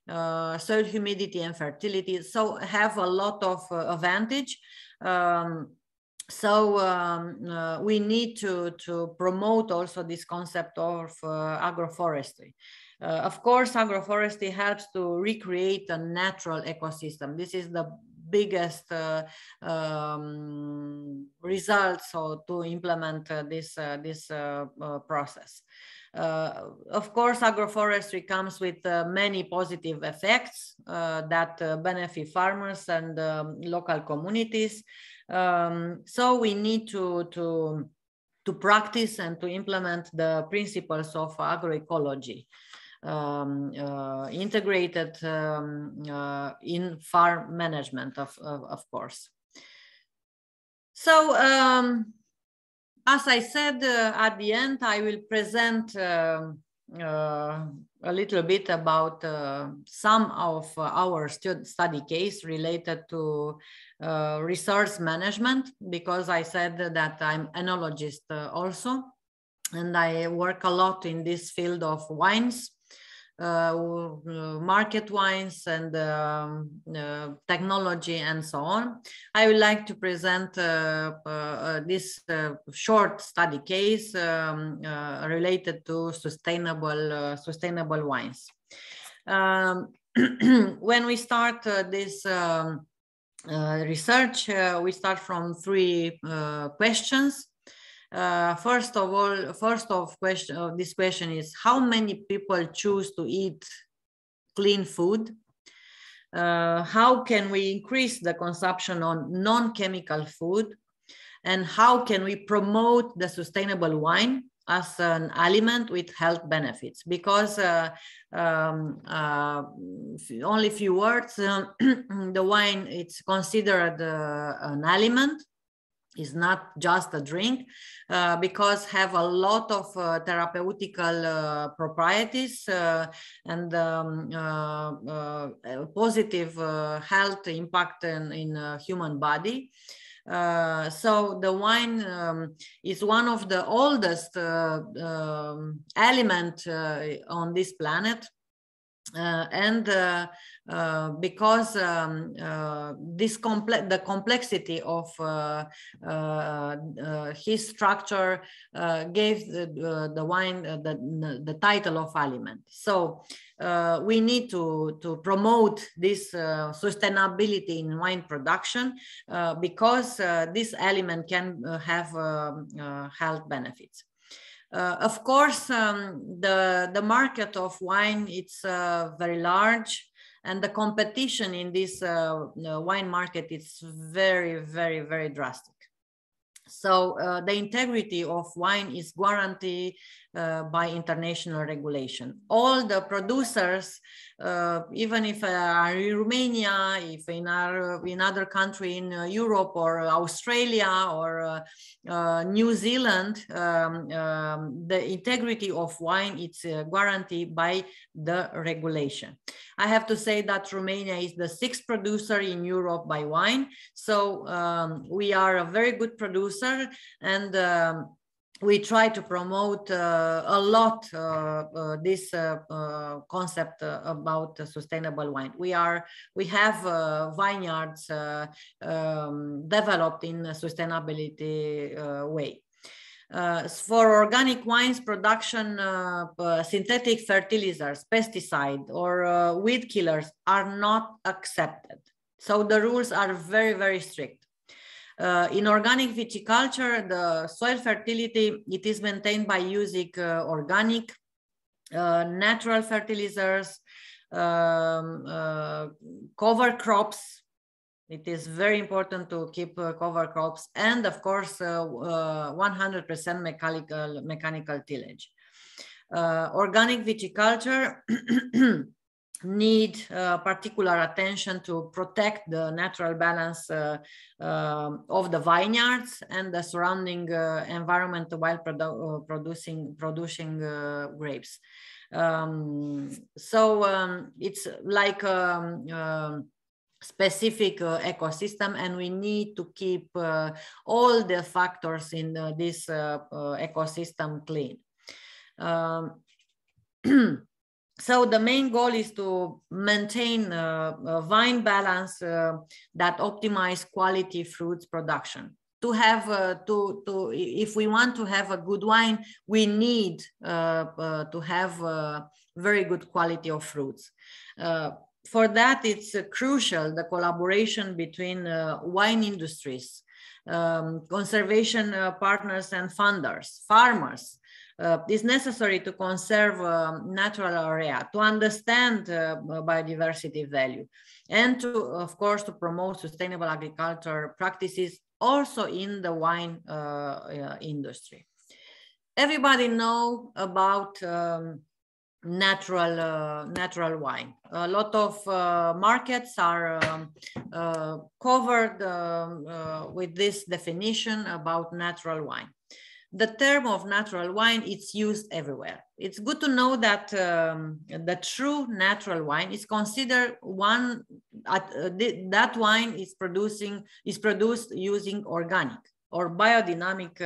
soil humidity and fertility, so have a lot of advantage. We need to promote also this concept of agroforestry. Of course, agroforestry helps to recreate a natural ecosystem. This is the biggest result to implement this process. Of course, agroforestry comes with many positive effects that benefit farmers and local communities. So we need to practice and to implement the principles of agroecology. Integrated in farm management, of course. So, as I said, at the end, I will present a little bit about some of our study case related to resource management, because I said that I'm enologist also, and I work a lot in this field of wines. Market wines and technology and so on. I would like to present this short study case related to sustainable wines. When we start this research, we start from three questions. First of this question is, how many people choose to eat clean food? How can we increase the consumption on non-chemical food? And how can we promote the sustainable wine as an aliment with health benefits? Because only a few words, the wine, it's considered an aliment. Is not just a drink, because have a lot of therapeutical properties and positive health impact in human body. So the wine is one of the oldest elements on this planet. Because the complexity of his structure gave the wine the title of aliment. So we need to promote this sustainability in wine production because this element can have health benefits. Of course, the market of wine, it's very large, and the competition in this wine market is very, very, very drastic. So the integrity of wine is guaranteed by international regulation. All the producers even if are in Romania, if in other country in Europe or Australia or New Zealand, the integrity of wine is guaranteed by the regulation. I have to say that Romania is the 6th producer in Europe by wine, so we are a very good producer, and we try to promote a lot this concept about sustainable wine. We have vineyards developed in a sustainability way. For organic wines production, synthetic fertilizers, pesticide, or weed killers are not accepted. So the rules are very, very strict. In organic viticulture, the soil fertility, it is maintained by using organic, natural fertilizers, cover crops. It is very important to keep cover crops, and of course, 100% mechanical tillage. Organic viticulture need particular attention to protect the natural balance of the vineyards and the surrounding environment while producing grapes. It's like specific ecosystem, and we need to keep all the factors in this ecosystem clean. So the main goal is to maintain a vine balance that optimize quality fruits production. To have if we want to have a good wine, we need to have very good quality of fruits. For that, it's crucial the collaboration between wine industries, conservation partners and funders, farmers. Is necessary to conserve natural area, to understand biodiversity value, and to, of course, to promote sustainable agriculture practices also in the wine industry. Everybody know about natural wine. A lot of markets are covered with this definition about natural wine. The term of natural wine, it's used everywhere. It's good to know that the true natural wine is considered one that wine is produced using organic or biodynamic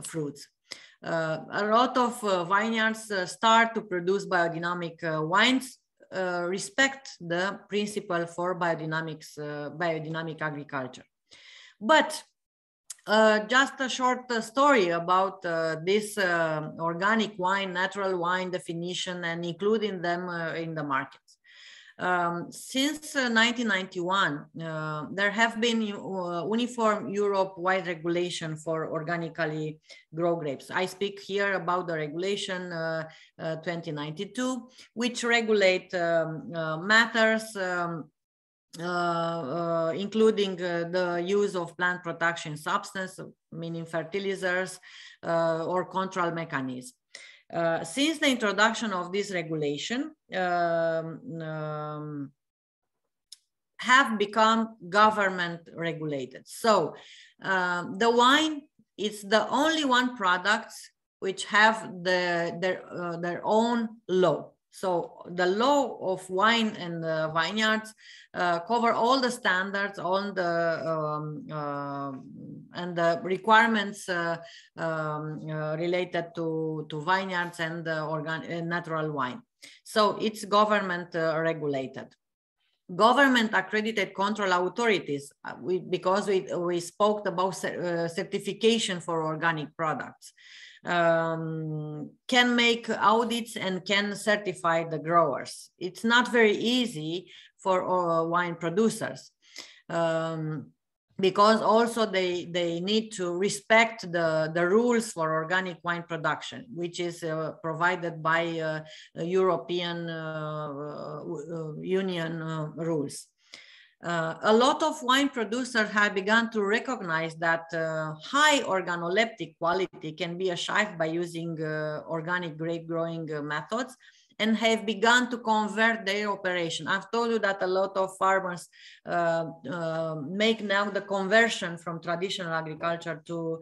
fruits. A lot of vineyards start to produce biodynamic wines, respect the principle for biodynamic agriculture. But just a short story about this organic wine, natural wine definition, and including them in the markets. Since 1991, there have been uniform Europe-wide regulation for organically grown grapes. I speak here about the regulation 2092, which regulate matters including the use of plant protection substance, meaning fertilizers or control mechanism. Since the introduction of this regulation, have become government regulated. So the wine is the only one product which have their own law. So the law of wine and vineyards cover all the standards, all the and the requirements related to vineyards and natural wine. So it's government regulated. Government accredited control authorities, because we spoke about certification for organic products, can make audits and can certify the growers. It's not very easy for wine producers because also they need to respect the rules for organic wine production, which is provided by European Union rules. A lot of wine producers have begun to recognize that high organoleptic quality can be achieved by using organic grape growing methods, and have begun to convert their operation. I've told you that a lot of farmers make now the conversion from traditional agriculture to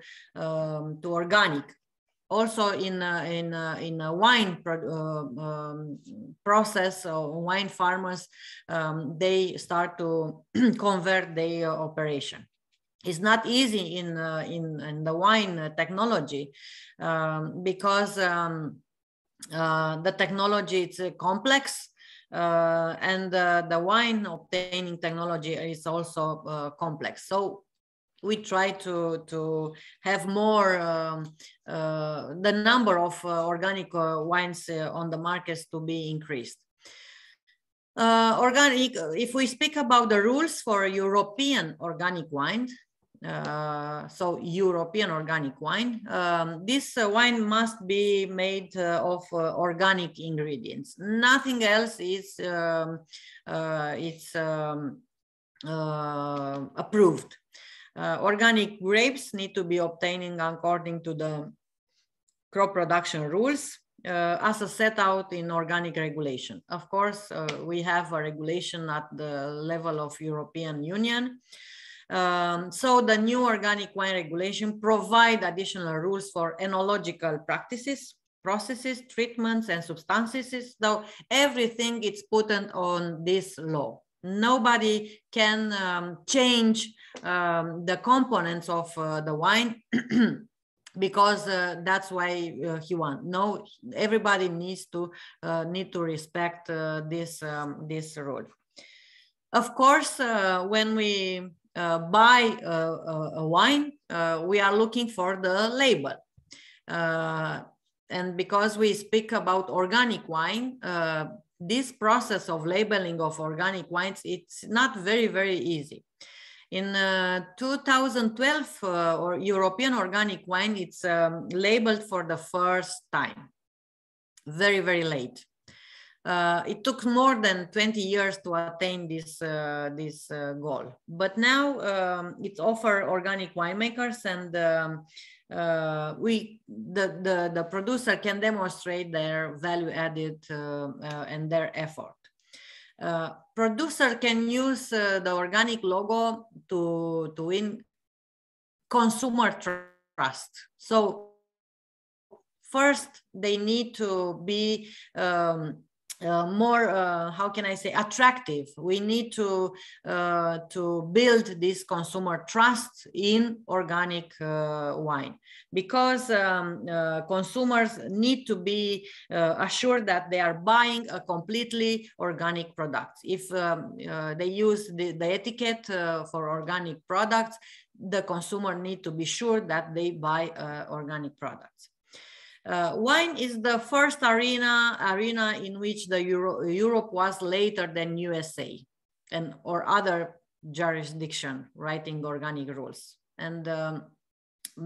organic. Also in a wine process, wine farmers, they start to convert their operation. It's not easy in the wine technology because the technology is complex, and the wine obtaining technology is also complex. So we try to have more the number of organic wines on the markets to be increased. Organic, if we speak about the rules for European organic wine, so European organic wine, this wine must be made of organic ingredients. Nothing else is approved. Organic grapes need to be obtaining according to the crop production rules as set out in organic regulation. Of course, we have a regulation at the level of European Union. So the new organic wine regulation provide additional rules for enological practices, processes, treatments, and substances. So everything is put on this law. Nobody can change the components of the wine because that's why he wants. No, everybody needs to respect this rule. Of course, when we buy a wine, we are looking for the label. And because we speak about organic wine, this process of labeling of organic wines, it's not very, very easy. In 2012, or European organic wine, it's labeled for the first time, very, very late. It took more than 20 years to attain this goal. But now it's offered organic winemakers, and the producer can demonstrate their value added and their effort. Producer can use the organic logo to win consumer trust. So first, they need to be more, how can I say, attractive. We need to build this consumer trust in organic wine, because consumers need to be assured that they are buying a completely organic product. If they use the etiquette for organic products, the consumer need to be sure that they buy organic products. Wine is the first arena in which the Europe was later than USA and or other jurisdiction writing organic rules. And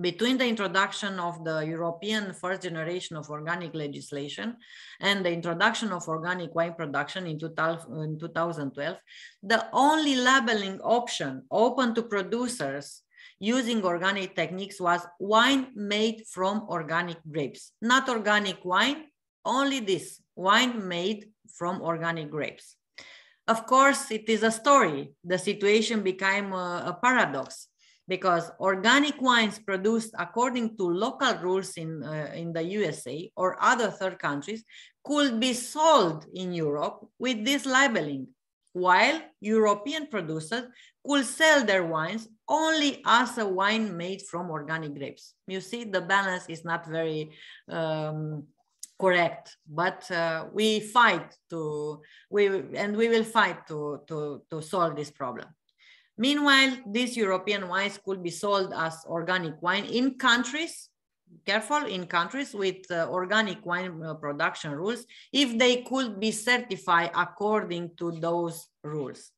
between the introduction of the European first generation of organic legislation and the introduction of organic wine production in 2012, the only labeling option open to producers using organic techniques was wine made from organic grapes. Not organic wine, only this, wine made from organic grapes. Of course, it is a story. The situation became a paradox, because organic wines produced according to local rules in the USA or other third countries could be sold in Europe with this labeling, while European producers could sell their wines only as a wine made from organic grapes. You see, the balance is not very correct, but we fight we will fight to solve this problem. Meanwhile, these European wines could be sold as organic wine in countries, careful, in countries with organic wine production rules, if they could be certified according to those rules.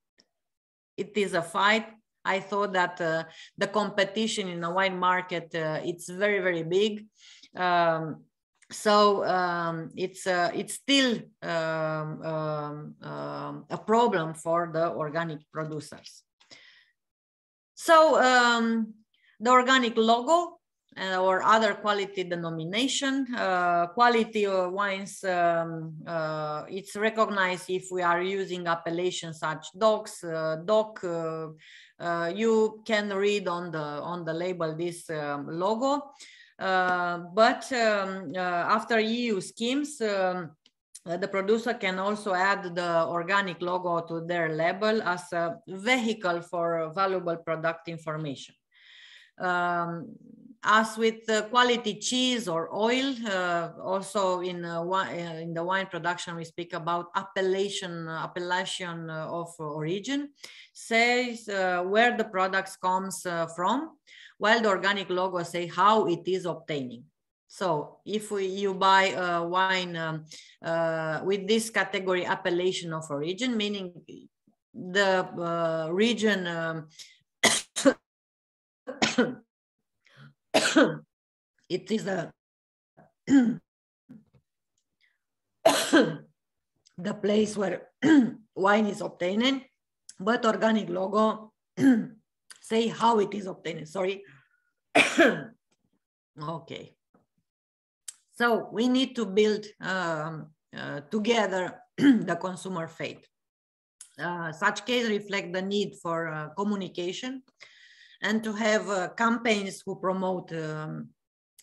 It is a fight. I thought that the competition in the wine market, it's very, very big. So it's still a problem for the organic producers. So the organic logo or other quality denomination. Quality wines, it's recognized if we are using appellations such DOCs, DOC. You can read on the label this logo. But after EU schemes, the producer can also add the organic logo to their label as a vehicle for valuable product information. As with quality cheese or oil, also in the wine production, we speak about appellation of origin, says where the products comes from, while the organic logo say how it is obtaining. So if you buy a wine with this category appellation of origin, meaning the region it is the place where wine is obtained, but organic logo say how it is obtained. Sorry. Okay. So we need to build together the consumer faith. Such case reflect the need for communication and to have campaigns who promote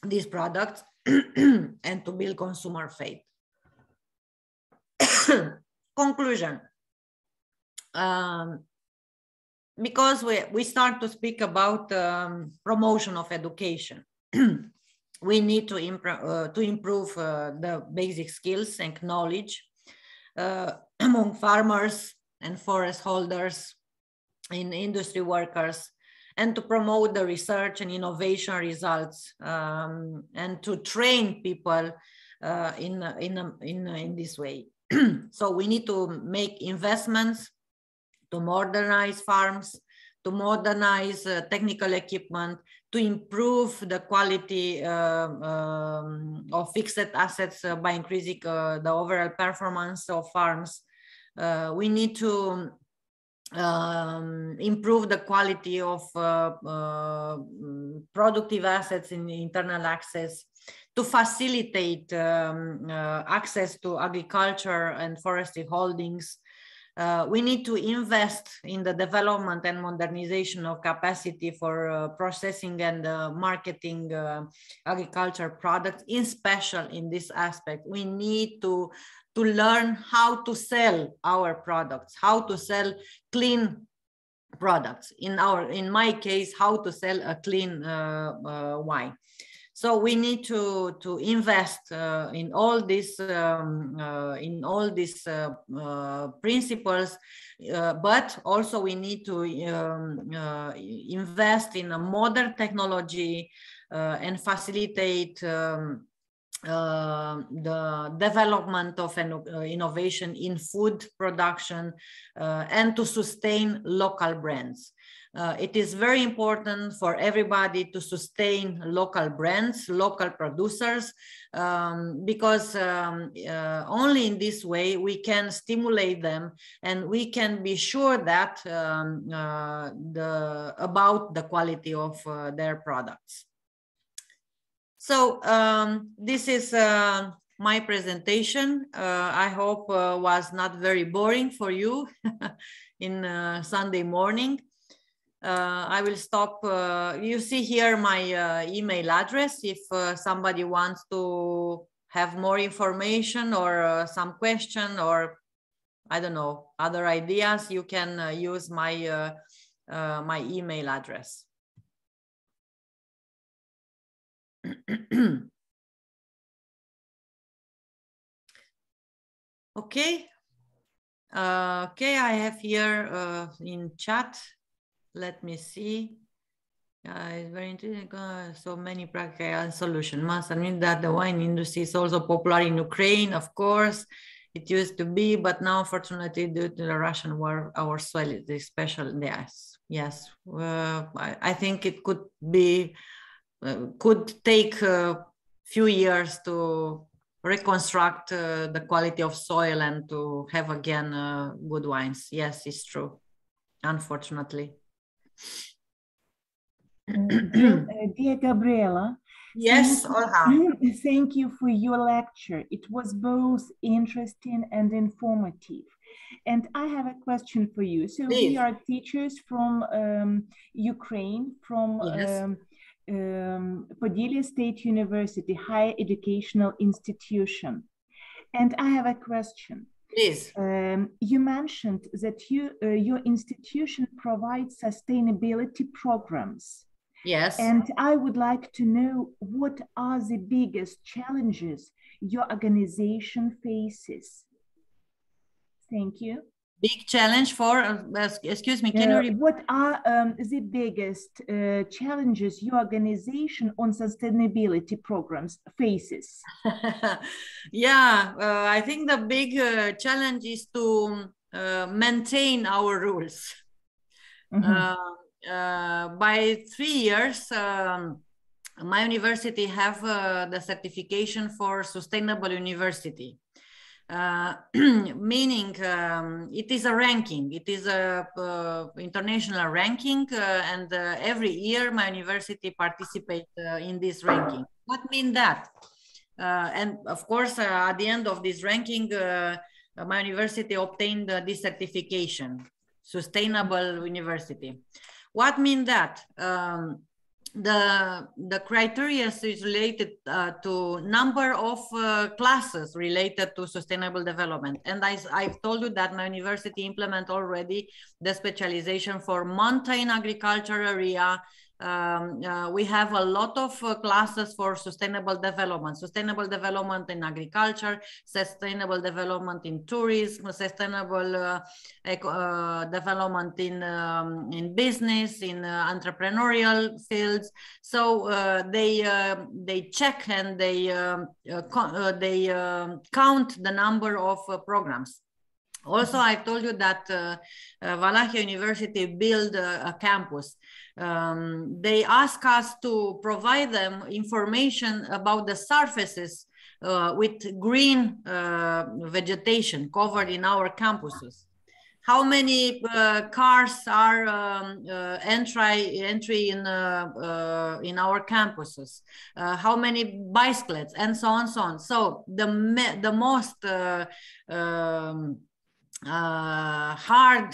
these products and to build consumer faith. Conclusion. Because we start to speak about promotion of education, we need to improve the basic skills and knowledge among farmers and forest holders, in industry workers, and to promote the research and innovation results, and to train people in this way. So we need to make investments to modernize farms, to modernize technical equipment, to improve the quality of fixed assets by increasing the overall performance of farms. We need to improve the quality of productive assets in internal access, to facilitate access to agriculture and forestry holdings. We need to invest in the development and modernization of capacity for processing and marketing agriculture products, in special in this aspect. We need to learn how to sell our products, how to sell clean products. In my case, how to sell a clean wine. So we need to invest in all these principles, but also we need to invest in a modern technology and facilitate the development of innovation in food production and to sustain local brands. It is very important for everybody to sustain local brands, local producers, because only in this way we can stimulate them and we can be sure that about the quality of their products. So this is my presentation. I hope was not very boring for you in Sunday morning. I will stop. You see here my email address. If somebody wants to have more information or some question or I don't know, other ideas, you can use my my email address. Okay. Okay, I have here in chat. Let me see. It's very interesting. So many practical solutions. Must admit that the wine industry is also popular in Ukraine, of course. It used to be, but now, unfortunately, due to the Russian war, our soil is special. Yes, yes. I think it could be, could take a few years to reconstruct the quality of soil and to have again good wines. Yes, it's true. Unfortunately. Dear Gabriela, Yes, Olga. Thank you for your lecture. It was both interesting and informative. And I have a question for you. So Please. we are teachers from Ukraine, from Yes. Podillia State University, higher educational institution. And I have a question. Please. You mentioned that your institution provides sustainability programs. Yes. And I would like to know, what are the biggest challenges your organization faces? Thank you. Big challenge for, excuse me, can you repeat? What are the biggest challenges your organization on sustainability programs faces? Yeah, I think the big challenge is to maintain our rules. By 3 years, my university have the certification for sustainable university. Meaning it is a ranking, it is a international ranking, and every year my university participates in this ranking. What means that? And of course, at the end of this ranking, my university obtained this certification, sustainable university. What means that? The criteria is related to number of classes related to sustainable development. And I've told you that my university implement already the specialization for mountain agriculture area. We have a lot of classes for sustainable development in agriculture, sustainable development in tourism, sustainable development in business, in entrepreneurial fields. So they check and they count the number of programs. Also, I've told you that Valahia University built a campus. They ask us to provide them information about the surfaces with green vegetation covered in our campuses. How many cars are entry in our campuses? How many bicycles, and so on, so on. So the most hard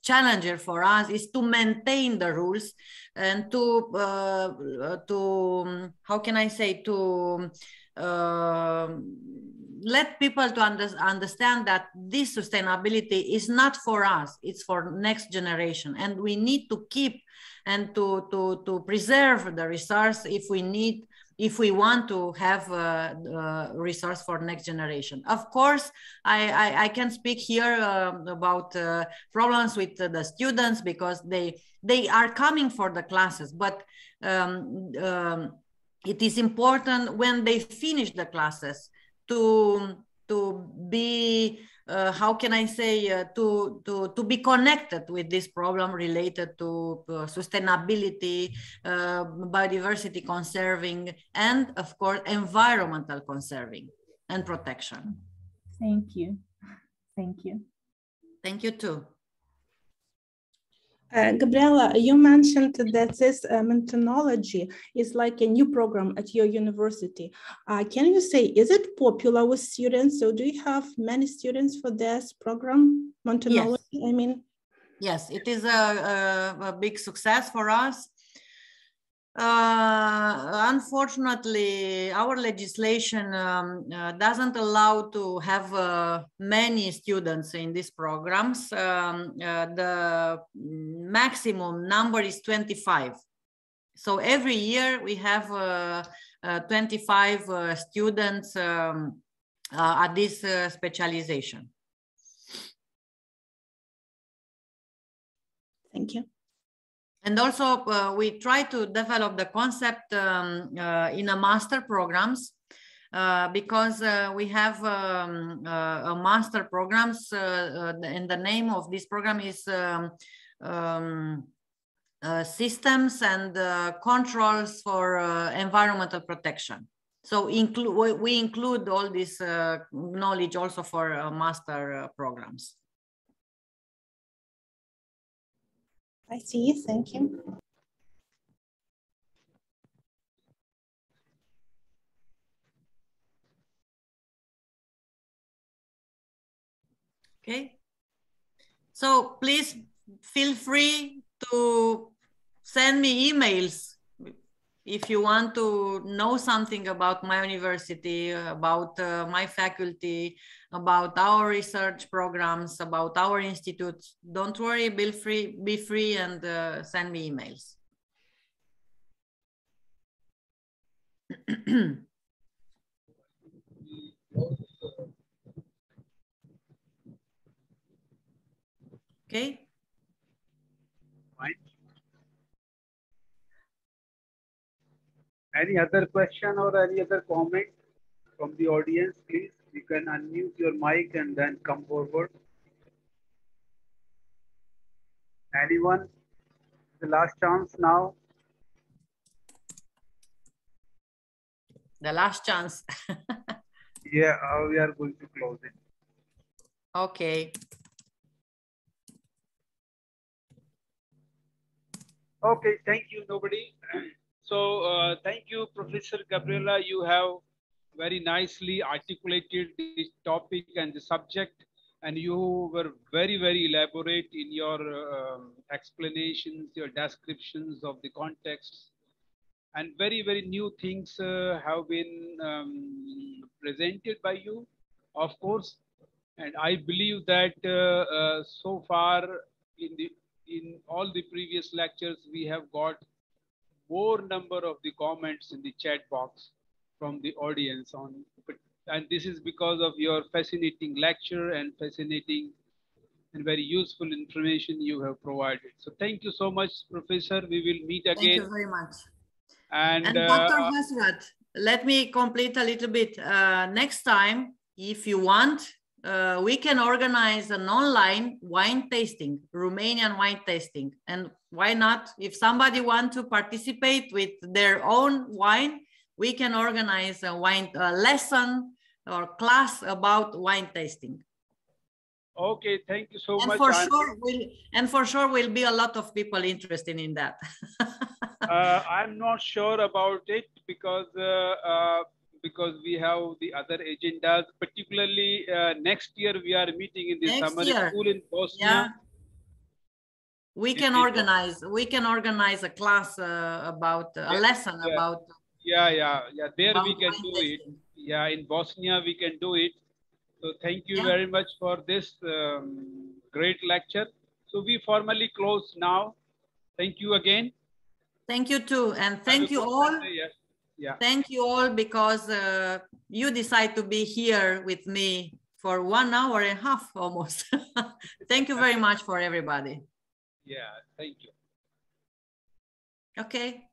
challenger for us is to maintain the rules and to how can I say, to let people to understand that this sustainability is not for us, it's for next generation, and we need to keep and to preserve the resource if we want to have a resource for next generation. Of course, I can speak here about problems with the students, because they are coming for the classes, but it is important when they finish the classes to be how can I say, to be connected with this problem related to sustainability, biodiversity conserving, and of course environmental conserving and protection. Thank you. Thank you. Thank you too. Gabriela, you mentioned that this methodology is like a new program at your university. Can you say, is it popular with students? So do you have many students for this program, methodology? Yes. I mean, yes, it is a big success for us. Unfortunately, our legislation doesn't allow to have many students in these programs. The maximum number is 25. So every year we have 25 students at this specialization. thank you. And also we try to develop the concept in a master programs because we have a master programs and the name of this program is systems and controls for environmental protection. So we include all this knowledge also for master programs. I see, thank you. Okay. So please feel free to send me emails if you want to know something about my university, about my faculty, about our research programs, about our institutes. Don't worry, be free and send me emails. Okay. Fine. Any other question or any other comment from the audience, please? You can unmute your mic and then come forward. Anyone? The last chance now. The last chance. Yeah, we are going to close it. Okay. Okay, thank you, nobody. So thank you, Professor Gabriela. You have very nicely articulated the topic and the subject, and you were very, very elaborate in your explanations, your descriptions of the contexts, and very, very new things have been presented by you, of course. And I believe that so far in all the previous lectures, we have got more number of the comments in the chat box from the audience and this is because of your fascinating lecture and fascinating and very useful information you have provided. So thank you so much, Professor. We will meet again. Thank you very much. And Dr. Hasrat, let me complete a little bit. Next time, if you want, we can organize an online wine tasting, Romanian wine tasting. And why not? If somebody wants to participate with their own wine, we can organize a wine lesson or class about wine tasting. Okay, thank you so much. And for sure will be a lot of people interested in that. I'm not sure about it because we have the other agendas. Particularly next year we are meeting in the summer school in Bosnia. Yeah. We can organize a class about a lesson about. Yeah. There we can do it. Yeah, in Bosnia we can do it. So thank you very much for this great lecture. So we formally close now. Thank you again. Thank you too, and thank you all. Thank you all because you decide to be here with me for 1 hour and a half almost. Thank you very much for everybody. Yeah, thank you. Okay.